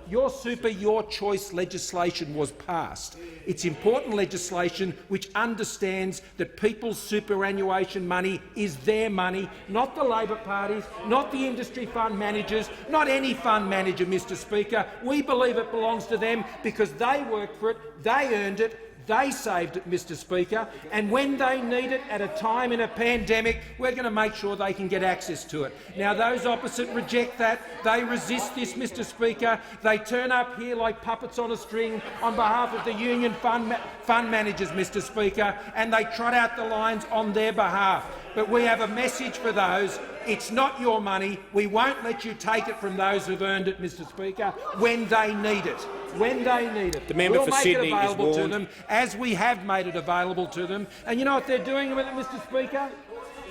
your super, your choice legislation was passed. It's important legislation which understands that people's superannuation money is their money, not the Labor Party's, not the industry fund managers, not any fund manager, Mr Speaker. We believe it belongs to them because they worked for it, they earned it, They saved it, Mr Speaker, and when they need it at a time in a pandemic, we're going to make sure they can get access to it. Now, those opposite reject that. They resist this, Mr Speaker. They turn up here like puppets on a string on behalf of the union fund managers, Mr Speaker, and they trot out the lines on their behalf. But we have a message for those. It's not your money. We won't let you take it from those who've earned it, Mr Speaker, when they need it. When they need it. The member we'll for make Sydney it available is to warned. them, as we have made it available to them. And you know what they're doing with it, Mr Speaker?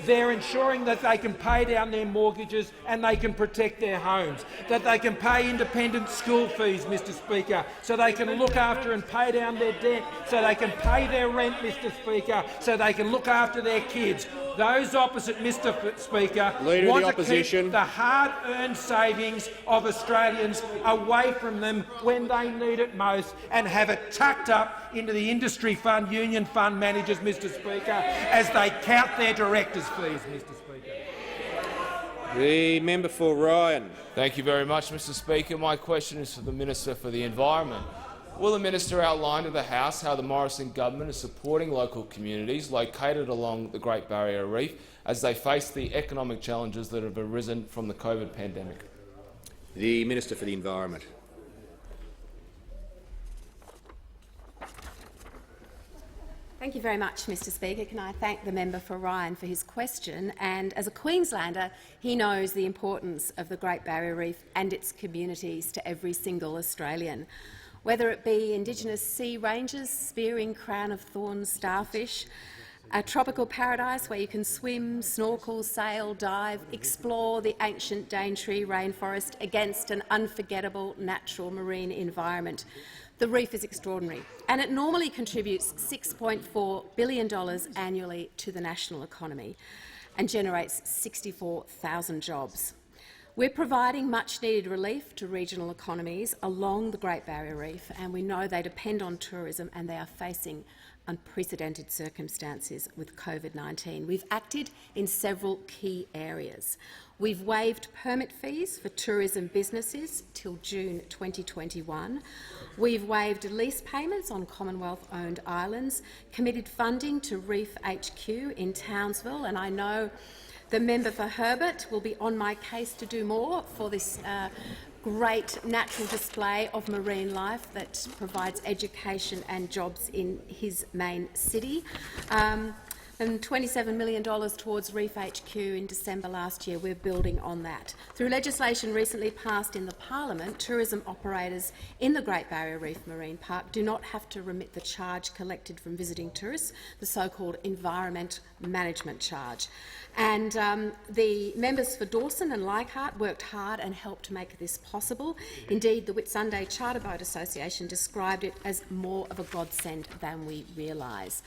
They're ensuring that they can pay down their mortgages and they can protect their homes, that they can pay independent school fees, Mr Speaker, so they can look after and pay down their debt, so they can pay their rent, Mr Speaker, so they can look after their kids. Those opposite, Mr Speaker, Leader want of the to keep Opposition. the hard-earned savings of Australians away from them when they need it most and have it tucked up into the industry fund, union fund managers, Mr Speaker, as they count their directors' fees, Mr Speaker. The member for Ryan. Thank you very much, Mr Speaker. My question is to the Minister for the Environment. Will the minister outline to the House how the Morrison government is supporting local communities located along the Great Barrier Reef as they face the economic challenges that have arisen from the COVID pandemic? The Minister for the Environment. Thank you very much, Mr Speaker. Can I thank the member for Ryan for his question? And as a Queenslander, he knows the importance of the Great Barrier Reef and its communities to every single Australian. Whether it be Indigenous sea ranges, spearing crown-of-thorns starfish, a tropical paradise where you can swim, snorkel, sail, dive, explore the ancient Daintree rainforest against an unforgettable natural marine environment. The reef is extraordinary, and it normally contributes $6.4 billion annually to the national economy and generates 64,000 jobs. We're providing much-needed relief to regional economies along the Great Barrier Reef, and we know they depend on tourism and they are facing unprecedented circumstances with COVID-19. We've acted in several key areas. We've waived permit fees for tourism businesses till June 2021. We've waived lease payments on Commonwealth-owned islands, committed funding to Reef HQ in Townsville, and I know the member for Herbert will be on my case to do more for this great natural display of marine life that provides education and jobs in his main city. And $27 million towards Reef HQ in December last year. We're building on that. Through legislation recently passed in the Parliament, tourism operators in the Great Barrier Reef Marine Park do not have to remit the charge collected from visiting tourists, the so-called Environment Management Charge. And the members for Dawson and Leichhardt worked hard and helped to make this possible. Indeed, the Whitsunday Charter Boat Association described it as more of a godsend than we realise.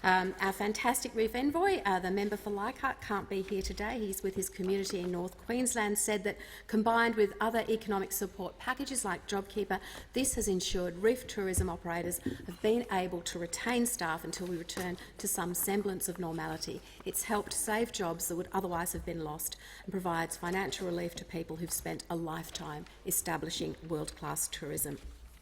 Our fantastic reef envoy, the member for Leichhardt, can't be here today. He's with his community in North Queensland, said that combined with other economic support packages like JobKeeper, this has ensured reef tourism operators have been able to retain staff until we return to some semblance of normality. It's helped save jobs that would otherwise have been lost and provides financial relief to people who've spent a lifetime establishing world-class tourism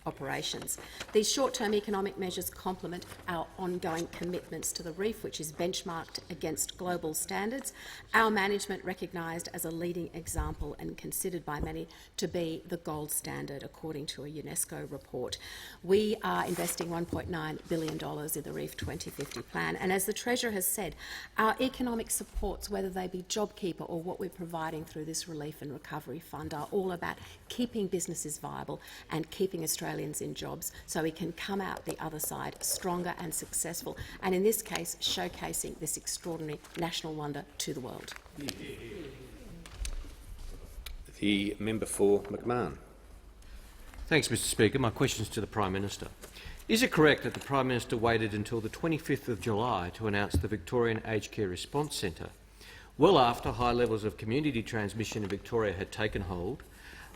operations. These short-term economic measures complement our ongoing commitments to the reef, which is benchmarked against global standards, our management recognised as a leading example and considered by many to be the gold standard, according to a UNESCO report. We are investing $1.9 billion in the Reef 2050 plan, and as the Treasurer has said, our economic supports, whether they be JobKeeper or what we're providing through this Relief and Recovery Fund, are all about keeping businesses viable and keeping Australians in jobs so we can come out the other side stronger and successful, and in this case showcasing this extraordinary national wonder to the world. The member for McMahon. Thanks, Mr Speaker. My question is to the Prime Minister. Is it correct that the Prime Minister waited until the 25th of July to announce the Victorian Aged Care Response Centre, well after high levels of community transmission in Victoria had taken hold,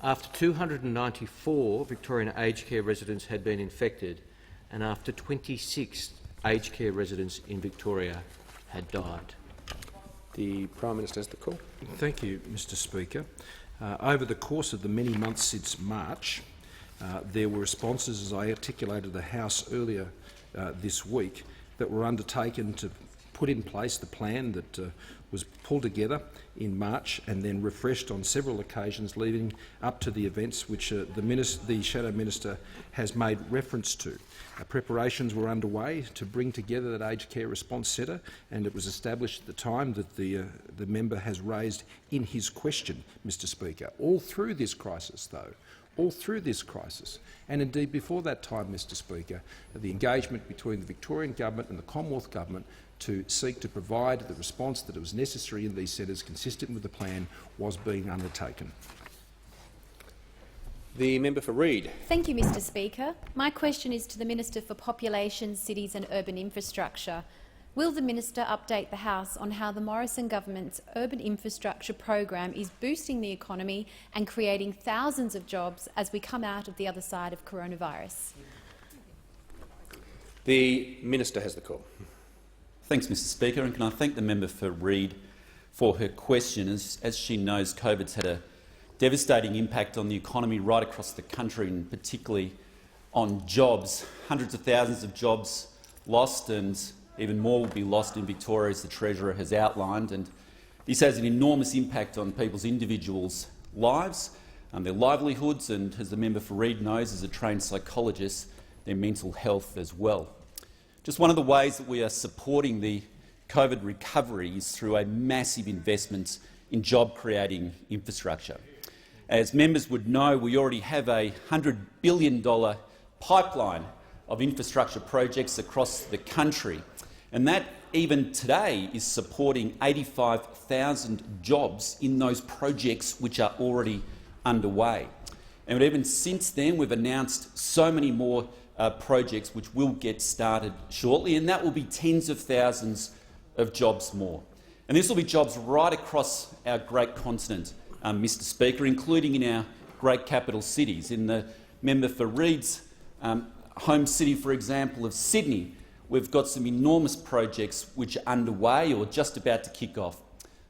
after 294 Victorian aged care residents had been infected and after 26 aged care residents in Victoria had died? The Prime Minister has the call. Thank you, Mr Speaker. Over the course of the many months since March, there were responses, as I articulated the House earlier this week that were undertaken to put in place the plan that was pulled together in March and then refreshed on several occasions leading up to the events which the Shadow Minister has made reference to. Preparations were underway to bring together that Aged Care Response Centre, and it was established at the time that the member has raised in his question, Mr Speaker. All through this crisis, though, and indeed before that time, Mr Speaker, the engagement between the Victorian Government and the Commonwealth Government to seek to provide the response that was necessary in these centres consistent with the plan was being undertaken. The member for Reid. Thank you, Mr Speaker. My question is to the Minister for Population, Cities and Urban Infrastructure. Will the minister update the House on how the Morrison government's urban infrastructure program is boosting the economy and creating thousands of jobs as we come out of the other side of coronavirus? The minister has the call. Thanks, Mr Speaker, and can I thank the member for Reid for her question. As she knows, COVID's had a devastating impact on the economy right across the country, and particularly on jobs. Hundreds of thousands of jobs lost, and even more will be lost in Victoria, as the Treasurer has outlined. And this has an enormous impact on people's individuals' lives and their livelihoods, and as the member for Reid knows, as a trained psychologist, their mental health as well. Just one of the ways that we are supporting the COVID recovery is through a massive investment in job-creating infrastructure. As members would know, we already have a $100 billion pipeline of infrastructure projects across the country, and that even today is supporting 85,000 jobs in those projects which are already underway. And even since then, we've announced so many more projects which will get started shortly, and that will be tens of thousands of jobs more. And this will be jobs right across our great continent, Mr Speaker, including in our great capital cities. In the member for Reid's home city, for example, of Sydney, we've got some enormous projects which are underway or just about to kick off.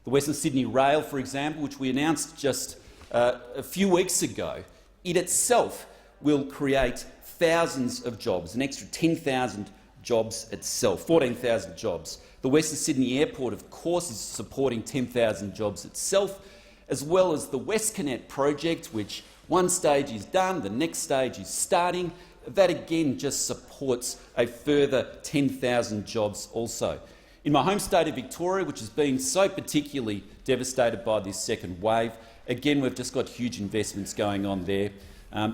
The Western Sydney Rail, for example, which we announced just a few weeks ago, it itself will create thousands of jobs, an extra 10,000 jobs itself, 14,000 jobs. The Western Sydney Airport, of course, is supporting 10,000 jobs itself, as well as the WestConnect project, which one stage is done, the next stage is starting. That again just supports a further 10,000 jobs also. In my home state of Victoria, which has been so particularly devastated by this second wave, again we've just got huge investments going on there.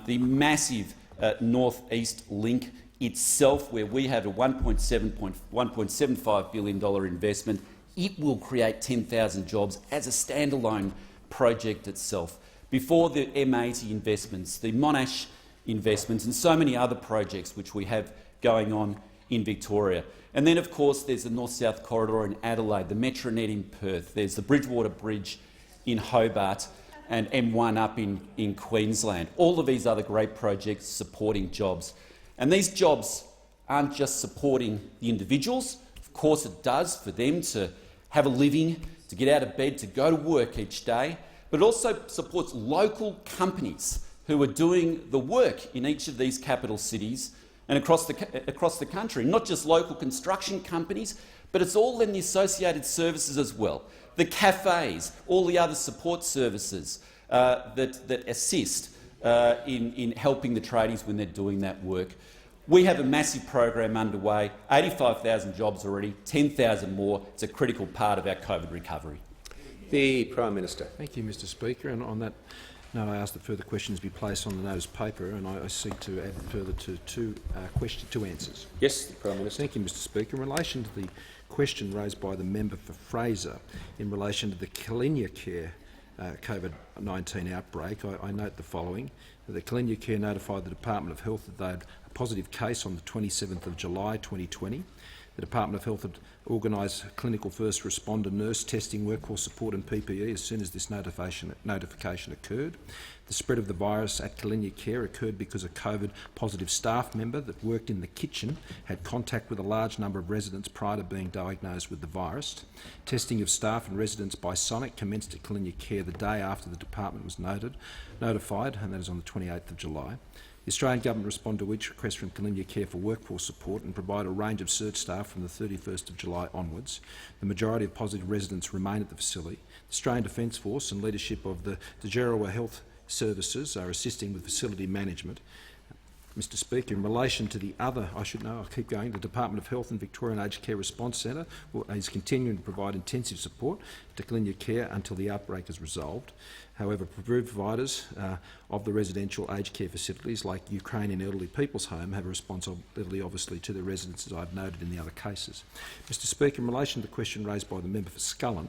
The massive North East Link itself, where we have a $1.75 billion investment, it will create 10,000 jobs as a standalone project itself. Before the M80 investments, the Monash investments and so many other projects which we have going on in Victoria. And then, of course, there's the North-South Corridor in Adelaide, the Metronet in Perth, there's the Bridgewater Bridge in Hobart, and M1 up in Queensland. All of these other great projects supporting jobs. And these jobs aren't just supporting the individuals. Of course it does, for them to have a living, to get out of bed, to go to work each day, but it also supports local companies who are doing the work in each of these capital cities and across the country. Not just local construction companies, but it's all in the associated services as well. The cafes, all the other support services that assist in helping the tradies when they're doing that work. We have a massive program underway, 85,000 jobs already, 10,000 more. It's a critical part of our COVID recovery. The Prime Minister. Thank you, Mr Speaker. And on that note, I ask that further questions be placed on the notice paper, and I seek to add further to two answers. Yes, the Prime Minister. Thank you, Mr Speaker. In relation to the question raised by the member for Fraser in relation to the Kalinia Care COVID-19 outbreak, I note the following. The Kalinia Care notified the Department of Health that they had a positive case on the 27th of July 2020. The Department of Health had organised clinical first responder nurse testing, workforce support and PPE as soon as this notification occurred. The spread of the virus at Kalinia Care occurred because a COVID-positive staff member that worked in the kitchen had contact with a large number of residents prior to being diagnosed with the virus. Testing of staff and residents by Sonic commenced at Kalinia Care the day after the department was notified, and that is on the 28th of July. The Australian Government responded to each request from Kalimya Care for workforce support and provided a range of search staff from the 31st of July onwards. The majority of positive residents remain at the facility. The Australian Defence Force and leadership of the Djerriwarrh Health Services are assisting with facility management. Mr Speaker, in relation to the other, the Department of Health and Victorian Aged Care Response Centre is continuing to provide intensive support to Kalimya Care until the outbreak is resolved. However, providers of the residential aged care facilities, like Ukrainian Elderly People's Home, have a responsibility, obviously, to the residents, as I've noted in the other cases. Mr Speaker, in relation to the question raised by the member for Scullin,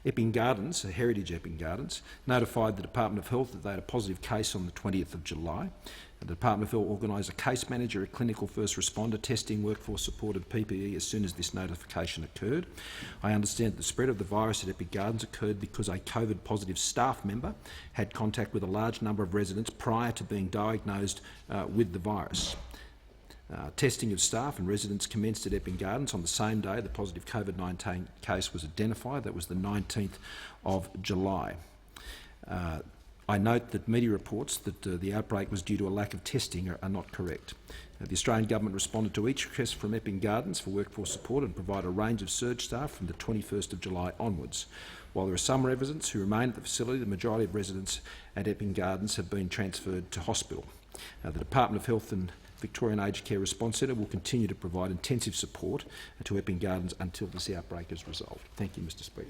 Epping Gardens, Heritage Epping Gardens, notified the Department of Health that they had a positive case on the 20th of July. The Department of Health organised a case manager, a clinical first responder, testing, workforce support and PPE as soon as this notification occurred. I understand that the spread of the virus at Epping Gardens occurred because a COVID-positive staff member had contact with a large number of residents prior to being diagnosed with the virus. Testing of staff and residents commenced at Epping Gardens on the same day the positive COVID-19 case was identified. That was the 19th of July. I note that media reports that the outbreak was due to a lack of testing are not correct. The Australian Government responded to each request from Epping Gardens for workforce support and provided a range of surge staff from the 21st of July onwards. While there are some residents who remain at the facility, the majority of residents at Epping Gardens have been transferred to hospital. The Department of Health and Victorian Aged Care Response Centre will continue to provide intensive support to Epping Gardens until this outbreak is resolved. Thank you, Mr Speaker.